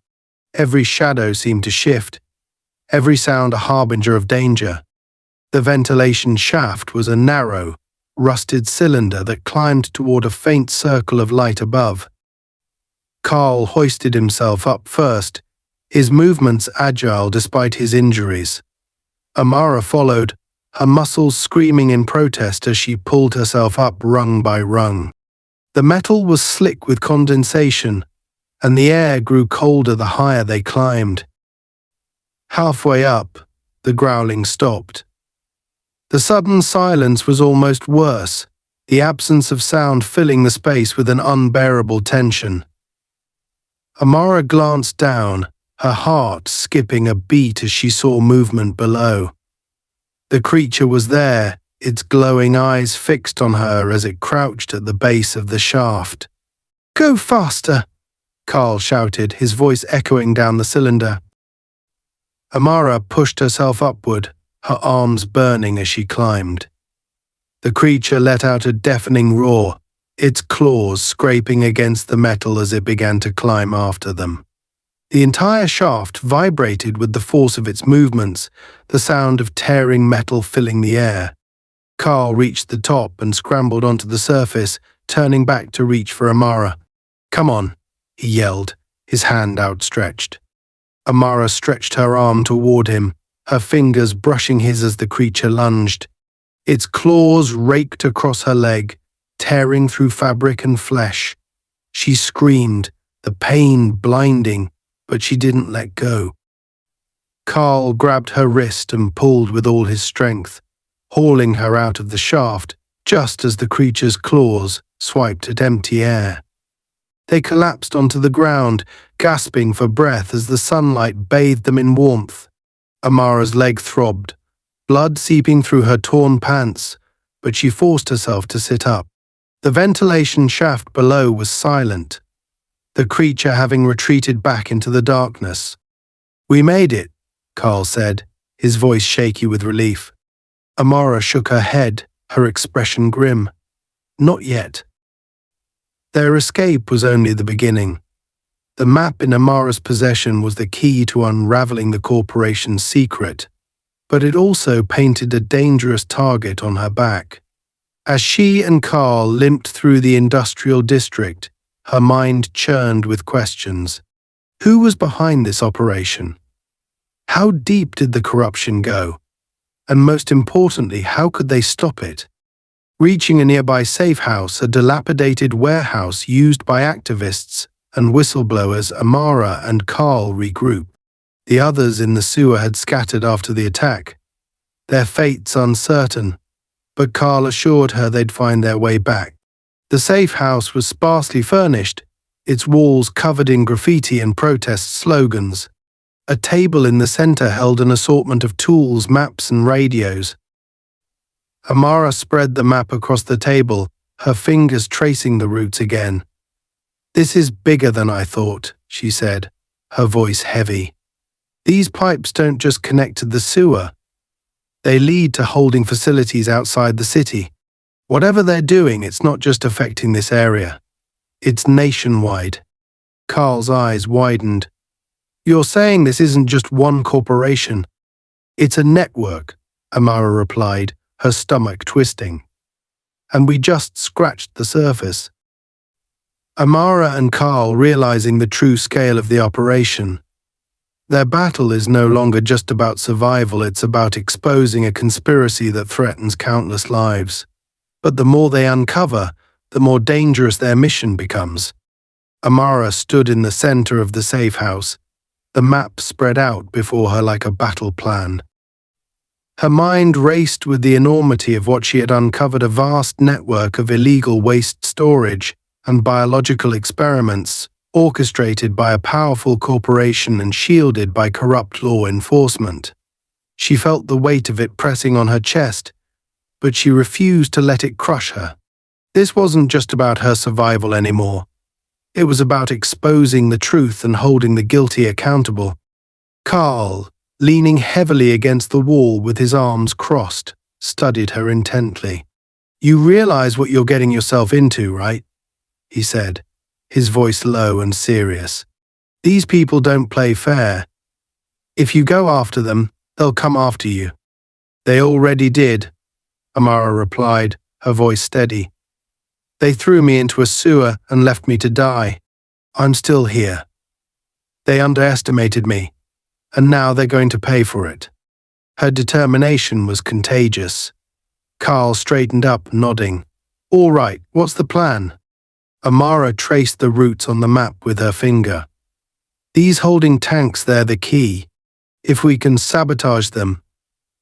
Every shadow seemed to shift, every sound a harbinger of danger. The ventilation shaft was a narrow, rusted cylinder that climbed toward a faint circle of light above. Carl hoisted himself up first, his movements agile despite his injuries. Amara followed, her muscles screaming in protest as she pulled herself up rung by rung. The metal was slick with condensation, and the air grew colder the higher they climbed. Halfway up, the growling stopped. The sudden silence was almost worse, the absence of sound filling the space with an unbearable tension. Amara glanced down, her heart skipping a beat as she saw movement below. The creature was there, its glowing eyes fixed on her as it crouched at the base of the shaft. "Go faster!" Carl shouted, his voice echoing down the cylinder. Amara pushed herself upward, her arms burning as she climbed. The creature let out a deafening roar, its claws scraping against the metal as it began to climb after them. The entire shaft vibrated with the force of its movements, the sound of tearing metal filling the air. Carl reached the top and scrambled onto the surface, turning back to reach for Amara. "Come on," he yelled, his hand outstretched. Amara stretched her arm toward him, her fingers brushing his as the creature lunged. Its claws raked across her leg, tearing through fabric and flesh. She screamed, the pain blinding, but she didn't let go. Carl grabbed her wrist and pulled with all his strength, hauling her out of the shaft just as the creature's claws swiped at empty air. They collapsed onto the ground, gasping for breath as the sunlight bathed them in warmth. Amara's leg throbbed, blood seeping through her torn pants, but she forced herself to sit up. The ventilation shaft below was silent, the creature having retreated back into the darkness. "We made it," Carl said, his voice shaky with relief. Amara shook her head, her expression grim. "Not yet." Their escape was only the beginning. The map in Amara's possession was the key to unraveling the corporation's secret, but it also painted a dangerous target on her back. As she and Carl limped through the industrial district, her mind churned with questions. Who was behind this operation? How deep did the corruption go? And most importantly, how could they stop it? Reaching a nearby safe house, a dilapidated warehouse used by activists and whistleblowers, Amara and Carl regrouped. The others in the sewer had scattered after the attack, their fates uncertain, but Carl assured her they'd find their way back. The safe house was sparsely furnished, its walls covered in graffiti and protest slogans. A table in the center held an assortment of tools, maps, and radios. Amara spread the map across the table, her fingers tracing the routes again. "This is bigger than I thought," she said, her voice heavy. "These pipes don't just connect to the sewer. They lead to holding facilities outside the city. Whatever they're doing, it's not just affecting this area. It's nationwide." Carl's eyes widened. "You're saying this isn't just one corporation?" "It's a network," Amara replied, her stomach twisting. "And we just scratched the surface." Amara and Carl realizing the true scale of the operation. Their battle is no longer just about survival, it's about exposing a conspiracy that threatens countless lives. But the more they uncover, the more dangerous their mission becomes. Amara stood in the center of the safe house, the map spread out before her like a battle plan. Her mind raced with the enormity of what she had uncovered: a vast network of illegal waste storage and biological experiments, orchestrated by a powerful corporation and shielded by corrupt law enforcement. She felt the weight of it pressing on her chest, but she refused to let it crush her. This wasn't just about her survival anymore. It was about exposing the truth and holding the guilty accountable. Carl, leaning heavily against the wall with his arms crossed, studied her intently. "You realize what you're getting yourself into, right?" he said, his voice low and serious. "These people don't play fair. If you go after them, they'll come after you." "They already did," Amara replied, her voice steady. "They threw me into a sewer and left me to die. I'm still here. They underestimated me, and now they're going to pay for it." Her determination was contagious. Carl straightened up, nodding. "All right, what's the plan?" Amara traced the routes on the map with her finger. "These holding tanks, they're the key. If we can sabotage them,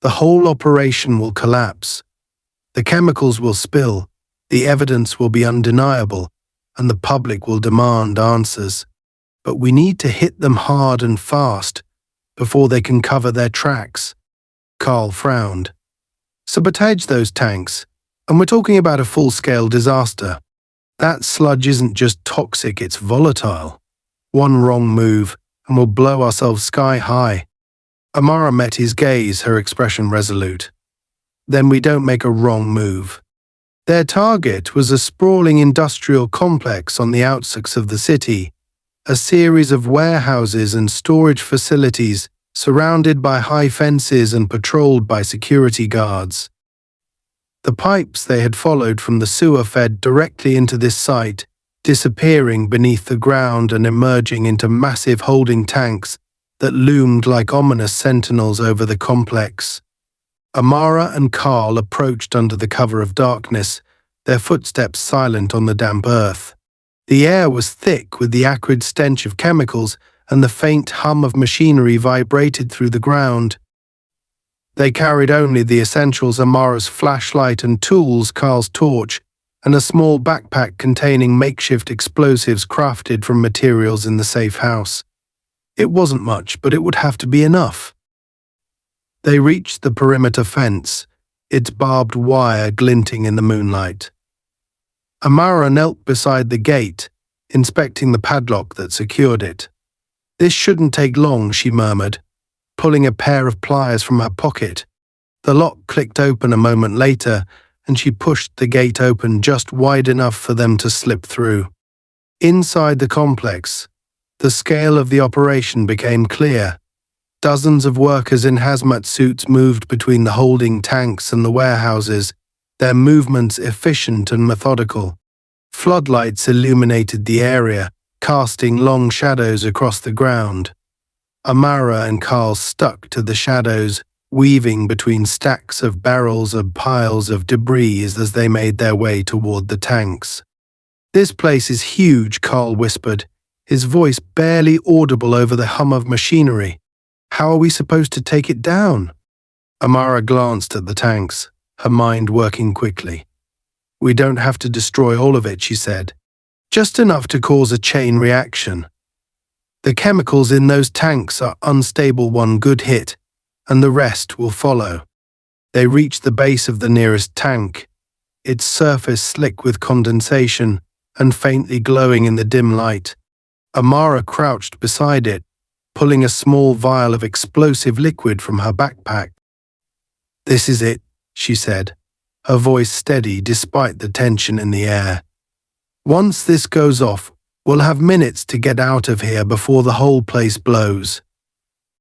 the whole operation will collapse. The chemicals will spill, the evidence will be undeniable, and the public will demand answers. But we need to hit them hard and fast before they can cover their tracks." Carl frowned. "Sabotage those tanks, and we're talking about a full-scale disaster. That sludge isn't just toxic, it's volatile. One wrong move, and we'll blow ourselves sky high." Amara met his gaze, her expression resolute. "Then we don't make a wrong move." Their target was a sprawling industrial complex on the outskirts of the city, a series of warehouses and storage facilities surrounded by high fences and patrolled by security guards. The pipes they had followed from the sewer fed directly into this site, disappearing beneath the ground and emerging into massive holding tanks that loomed like ominous sentinels over the complex. Amara and Carl approached under the cover of darkness, their footsteps silent on the damp earth. The air was thick with the acrid stench of chemicals, and the faint hum of machinery vibrated through the ground. They carried only the essentials: Amara's flashlight and tools, Carl's torch, and a small backpack containing makeshift explosives crafted from materials in the safe house. It wasn't much, but it would have to be enough. They reached the perimeter fence, its barbed wire glinting in the moonlight. Amara knelt beside the gate, inspecting the padlock that secured it. "This shouldn't take long," she murmured, pulling a pair of pliers from her pocket. The lock clicked open a moment later, and she pushed the gate open just wide enough for them to slip through. Inside the complex, the scale of the operation became clear. Dozens of workers in hazmat suits moved between the holding tanks and the warehouses, their movements efficient and methodical. Floodlights illuminated the area, casting long shadows across the ground. Amara and Carl stuck to the shadows, weaving between stacks of barrels and piles of debris as they made their way toward the tanks. "This place is huge," Carl whispered, his voice barely audible over the hum of machinery. "How are we supposed to take it down?" Amara glanced at the tanks, her mind working quickly. "We don't have to destroy all of it," she said. "Just enough to cause a chain reaction. The chemicals in those tanks are unstable. One good hit, and the rest will follow." They reached the base of the nearest tank, its surface slick with condensation and faintly glowing in the dim light. Amara crouched beside it, pulling a small vial of explosive liquid from her backpack. "This is it," she said, her voice steady despite the tension in the air. "Once this goes off, we'll have minutes to get out of here before the whole place blows."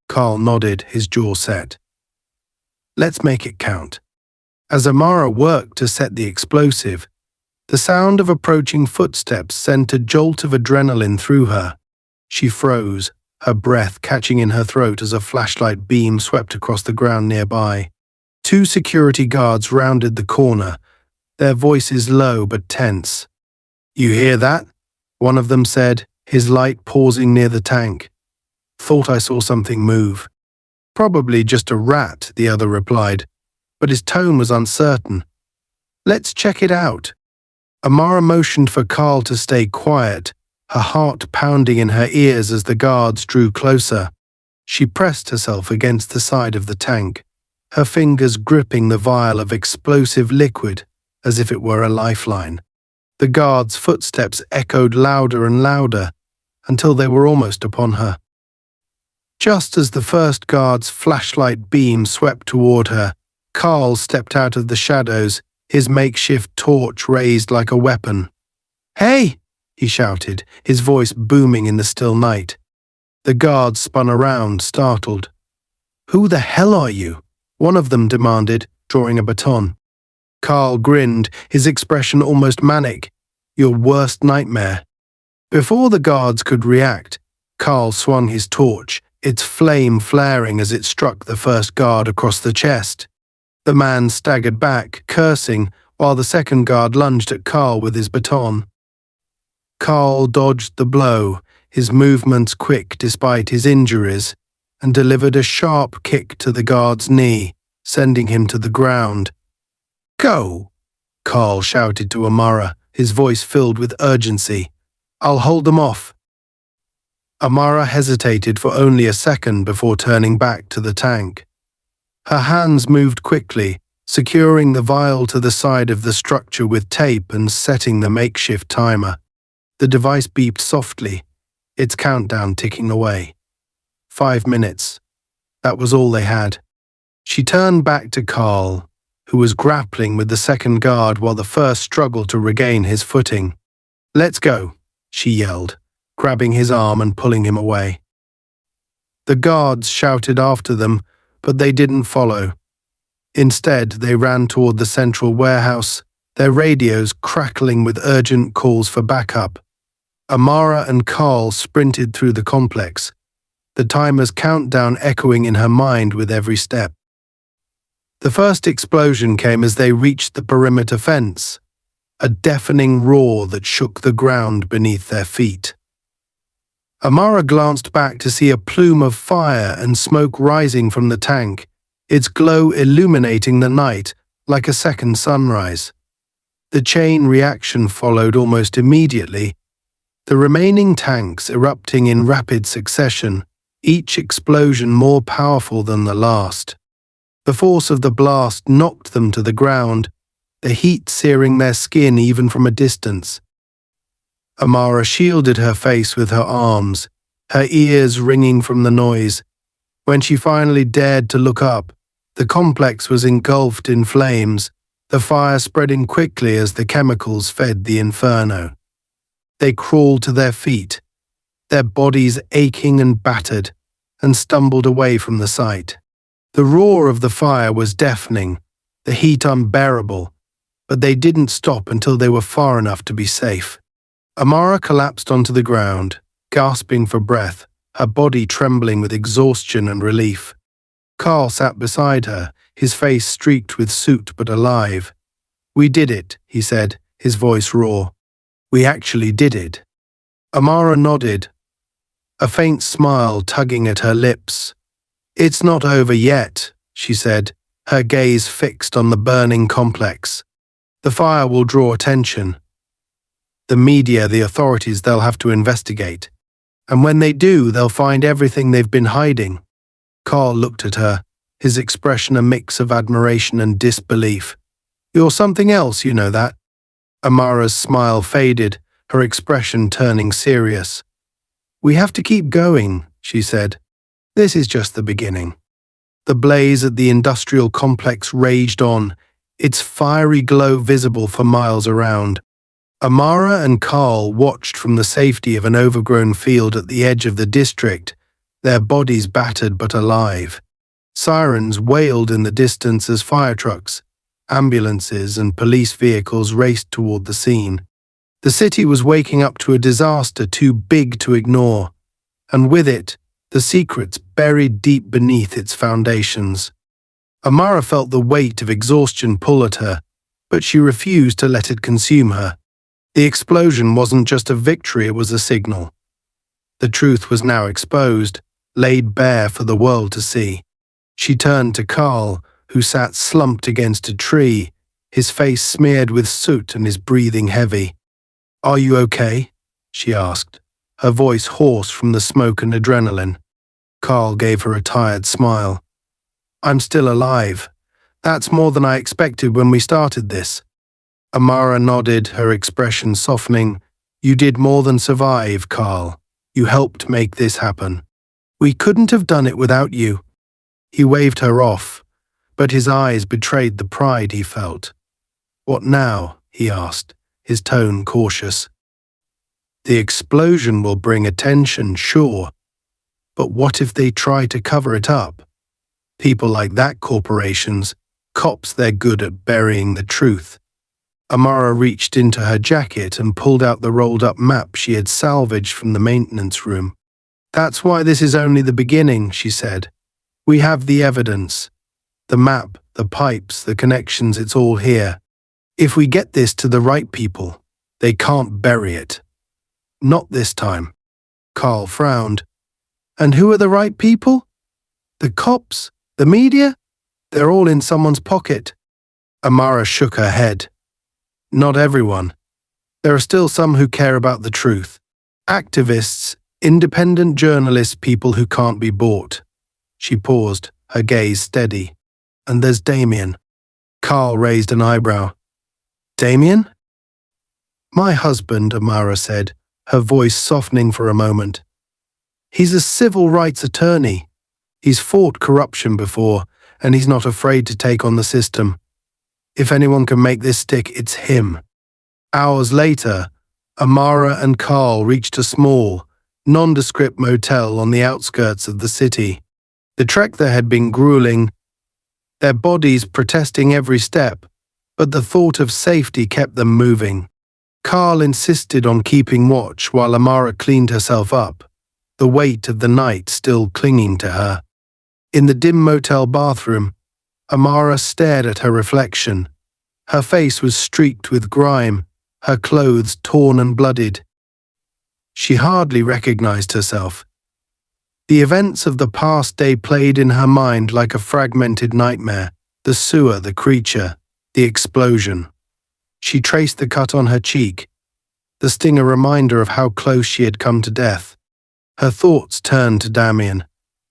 Carl nodded, his jaw set. "Let's make it count." As Amara worked to set the explosive, the sound of approaching footsteps sent a jolt of adrenaline through her. She froze, her breath catching in her throat as a flashlight beam swept across the ground nearby. 2 security guards rounded the corner, their voices low but tense. "You hear that?" one of them said, his light pausing near the tank. "Thought I saw something move." "Probably just a rat," the other replied, but his tone was uncertain. "Let's check it out." Amara motioned for Carl to stay quiet, her heart pounding in her ears as the guards drew closer. She pressed herself against the side of the tank, her fingers gripping the vial of explosive liquid as if it were a lifeline. The guards' footsteps echoed louder and louder until they were almost upon her. Just as the first guard's flashlight beam swept toward her, Carl stepped out of the shadows, his makeshift torch raised like a weapon. "Hey!" he shouted, his voice booming in the still night. The guards spun around, startled. "Who the hell are you?" one of them demanded, drawing a baton. Carl grinned, his expression almost manic. "Your worst nightmare." Before the guards could react, Carl swung his torch, its flame flaring as it struck the first guard across the chest. The man staggered back, cursing, while the second guard lunged at Carl with his baton. Carl dodged the blow, his movements quick despite his injuries, and delivered a sharp kick to the guard's knee, sending him to the ground. "Go!" Carl shouted to Amara, his voice filled with urgency. "I'll hold them off." Amara hesitated for only a second before turning back to the tank. Her hands moved quickly, securing the vial to the side of the structure with tape and setting the makeshift timer. The device beeped softly, its countdown ticking away. 5 minutes. That was all they had. She turned back to Carl, who was grappling with the second guard while the first struggled to regain his footing. "Let's go," she yelled, grabbing his arm and pulling him away. The guards shouted after them, but they didn't follow. Instead, they ran toward the central warehouse, their radios crackling with urgent calls for backup. Amara and Carl sprinted through the complex, the timer's countdown echoing in her mind with every step. The first explosion came as they reached the perimeter fence, a deafening roar that shook the ground beneath their feet. Amara glanced back to see a plume of fire and smoke rising from the tank, its glow illuminating the night like a second sunrise. The chain reaction followed almost immediately, the remaining tanks erupting in rapid succession, each explosion more powerful than the last. The force of the blast knocked them to the ground, the heat searing their skin even from a distance. Amara shielded her face with her arms, her ears ringing from the noise. When she finally dared to look up, the complex was engulfed in flames, the fire spreading quickly as the chemicals fed the inferno. They crawled to their feet, their bodies aching and battered, and stumbled away from the site. The roar of the fire was deafening, the heat unbearable, but they didn't stop until they were far enough to be safe. Amara collapsed onto the ground, gasping for breath, her body trembling with exhaustion and relief. Carl sat beside her, his face streaked with soot but alive. "We did it," he said, his voice raw. "We actually did it." Amara nodded, a faint smile tugging at her lips. "It's not over yet," she said, her gaze fixed on the burning complex. "The fire will draw attention. The media, the authorities, they'll have to investigate. And when they do, they'll find everything they've been hiding." Carl looked at her, his expression a mix of admiration and disbelief. "You're something else, you know that." Amara's smile faded, her expression turning serious. "We have to keep going," she said. "This is just the beginning." The blaze at the industrial complex raged on, its fiery glow visible for miles around. Amara and Carl watched from the safety of an overgrown field at the edge of the district, their bodies battered but alive. Sirens wailed in the distance as fire trucks, ambulances, and police vehicles raced toward the scene. The city was waking up to a disaster too big to ignore, and with it, the secrets buried deep beneath its foundations. Amara felt the weight of exhaustion pull at her, but she refused to let it consume her. The explosion wasn't just a victory, it was a signal. The truth was now exposed, laid bare for the world to see. She turned to Carl, who sat slumped against a tree, his face smeared with soot and his breathing heavy. "Are you okay?" she asked, her voice hoarse from the smoke and adrenaline. Carl gave her a tired smile. "I'm still alive. That's more than I expected when we started this." Amara nodded, her expression softening. "You did more than survive, Carl. You helped make this happen. We couldn't have done it without you." He waved her off, but his eyes betrayed the pride he felt. "What now?" he asked, his tone cautious. "The explosion will bring attention, sure. But what if they try to cover it up? People like that, corporations, cops, they're good at burying the truth." Amara reached into her jacket and pulled out the rolled-up map she had salvaged from the maintenance room. "That's why this is only the beginning," she said. "We have the evidence. The map, the pipes, the connections, it's all here. If we get this to the right people, they can't bury it. Not this time." Carl frowned. "And who are the right people? The cops? The media? They're all in someone's pocket." Amara shook her head. "Not everyone. There are still some who care about the truth. Activists, independent journalists, people who can't be bought." She paused, her gaze steady. "And there's Damien." Carl raised an eyebrow. "Damien?" "My husband," Amara said, her voice softening for a moment. "He's a civil rights attorney. He's fought corruption before, and he's not afraid to take on the system. If anyone can make this stick, it's him." Hours later, Amara and Carl reached a small, nondescript motel on the outskirts of the city. The trek there had been grueling, their bodies protesting every step, but the thought of safety kept them moving. Carl insisted on keeping watch while Amara cleaned herself up, the weight of the night still clinging to her. In the dim motel bathroom, Amara stared at her reflection. Her face was streaked with grime, her clothes torn and bloodied. She hardly recognized herself. The events of the past day played in her mind like a fragmented nightmare, the sewer, the creature, the explosion. She traced the cut on her cheek, the sting a reminder of how close she had come to death. Her thoughts turned to Damien.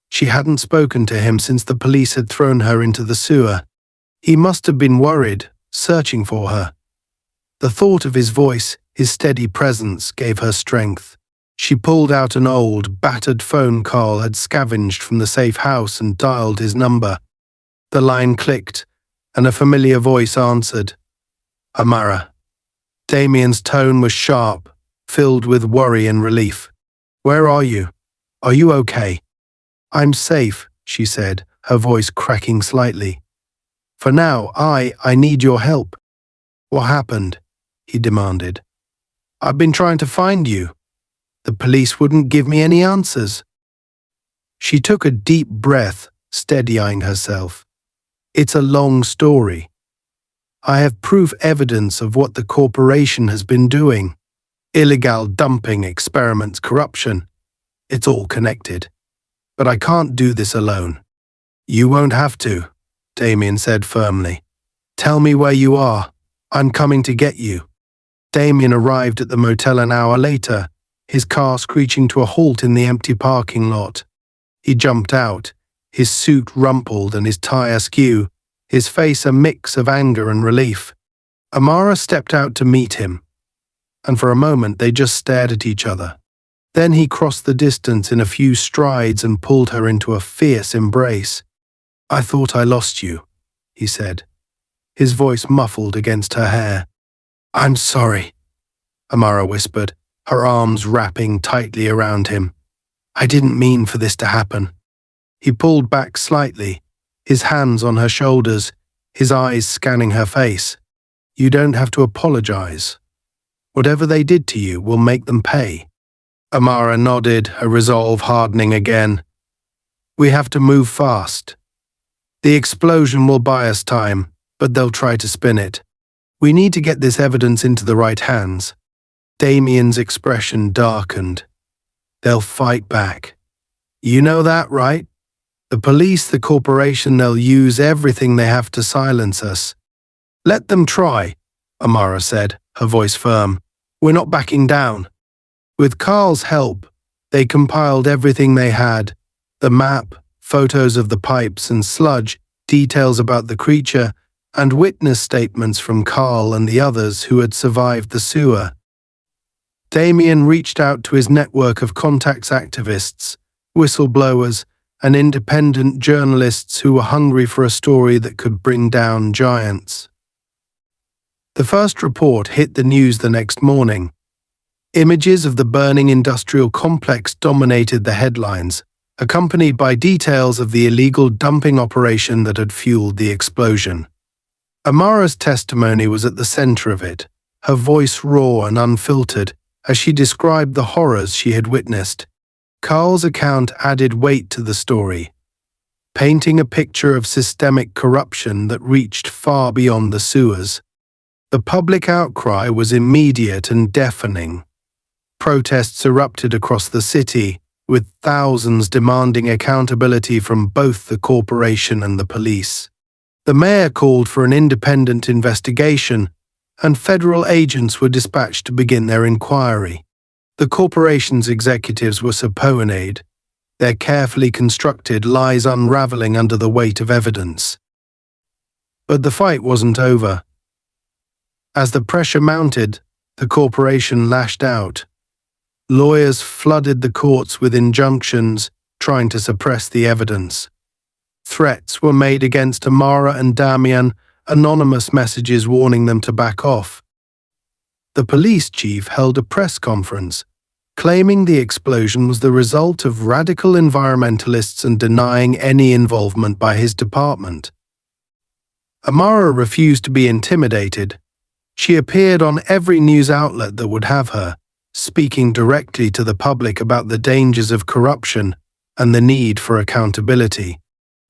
She hadn't spoken to him since the police had thrown her into the sewer. He must have been worried, searching for her. The thought of his voice, his steady presence, gave her strength. She pulled out an old, battered phone Carl had scavenged from the safe house and dialed his number. The line clicked, and a familiar voice answered. Amara. Damien's tone was sharp, filled with worry and relief. Where are you? Are you okay? I'm safe, she said, her voice cracking slightly. For now, I need your help. What happened? He demanded. I've been trying to find you. The police wouldn't give me any answers. She took a deep breath, steadying herself. It's a long story. I have proof evidence of what the corporation has been doing. Illegal dumping, experiments, corruption. It's all connected. But I can't do this alone. You won't have to, Damien said firmly. Tell me where you are. I'm coming to get you. Damien arrived at the motel an hour later, his car screeching to a halt in the empty parking lot. He jumped out, his suit rumpled and his tie askew, his face a mix of anger and relief. Amara stepped out to meet him, and for a moment they just stared at each other. Then he crossed the distance in a few strides and pulled her into a fierce embrace. I thought I lost you, he said, his voice muffled against her hair. I'm sorry, Amara whispered, her arms wrapping tightly around him. I didn't mean for this to happen. He pulled back slightly, his hands on her shoulders, his eyes scanning her face. You don't have to apologize. Whatever they did to you will make them pay. Amara nodded, her resolve hardening again. We have to move fast. The explosion will buy us time, but they'll try to spin it. We need to get this evidence into the right hands. Damien's expression darkened. They'll fight back. You know that, right? The police, the corporation, they'll use everything they have to silence us. Let them try, Amara said, her voice firm. We're not backing down. With Carl's help, they compiled everything they had, the map, photos of the pipes and sludge, details about the creature, and witness statements from Carl and the others who had survived the sewer. Damien reached out to his network of contacts, activists, whistleblowers, and independent journalists who were hungry for a story that could bring down giants. The first report hit the news the next morning. Images of the burning industrial complex dominated the headlines, accompanied by details of the illegal dumping operation that had fueled the explosion. Amara's testimony was at the center of it, her voice raw and unfiltered, as she described the horrors she had witnessed. Carl's account added weight to the story, painting a picture of systemic corruption that reached far beyond the sewers. The public outcry was immediate and deafening. Protests erupted across the city, with thousands demanding accountability from both the corporation and the police. The mayor called for an independent investigation, and federal agents were dispatched to begin their inquiry. The corporation's executives were subpoenaed, their carefully constructed lies unraveling under the weight of evidence. But the fight wasn't over. As the pressure mounted, the corporation lashed out. Lawyers flooded the courts with injunctions, trying to suppress the evidence. Threats were made against Amara and Damien, anonymous messages warning them to back off. The police chief held a press conference, claiming the explosion was the result of radical environmentalists and denying any involvement by his department. Amara refused to be intimidated. She appeared on every news outlet that would have her, speaking directly to the public about the dangers of corruption and the need for accountability.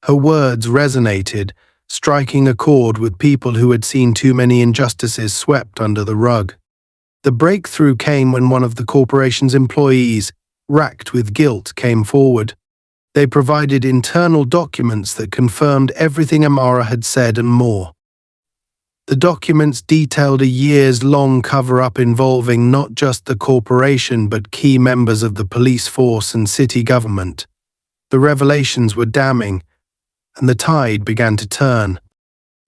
Her words resonated, striking a chord with people who had seen too many injustices swept under the rug. The breakthrough came when one of the corporation's employees, racked with guilt, came forward. They provided internal documents that confirmed everything Amara had said and more. The documents detailed a years-long cover-up involving not just the corporation but key members of the police force and city government. The revelations were damning, and the tide began to turn.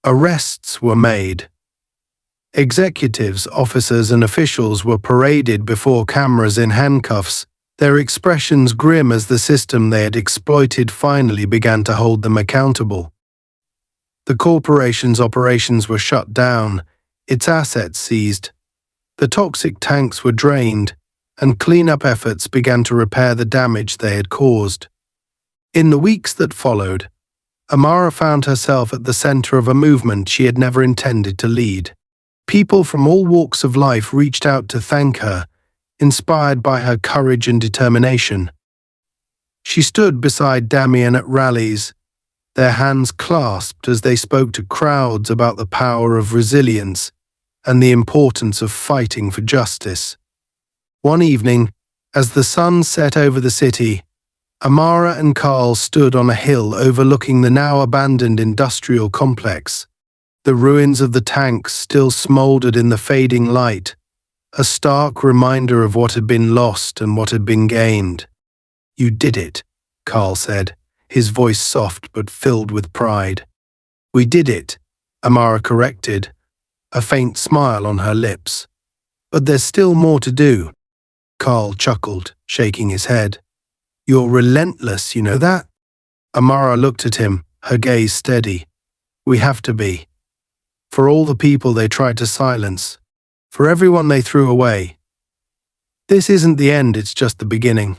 Arrests were made. Executives, officers, and officials were paraded before cameras in handcuffs, their expressions grim as the system they had exploited finally began to hold them accountable. The corporation's operations were shut down, its assets seized. The toxic tanks were drained, and cleanup efforts began to repair the damage they had caused. In the weeks that followed, Amara found herself at the center of a movement she had never intended to lead. People from all walks of life reached out to thank her, inspired by her courage and determination. She stood beside Damien at rallies, their hands clasped as they spoke to crowds about the power of resilience and the importance of fighting for justice. One evening, as the sun set over the city, Amara and Carl stood on a hill overlooking the now abandoned industrial complex. The ruins of the tanks still smoldered in the fading light, a stark reminder of what had been lost and what had been gained. "You did it," Carl said, his voice soft but filled with pride. "We did it," Amara corrected, a faint smile on her lips. "But there's still more to do." Carl chuckled, shaking his head. "You're relentless, you know that?" Amara looked at him, her gaze steady. "We have to be. For all the people they tried to silence. For everyone they threw away. This isn't the end, it's just the beginning."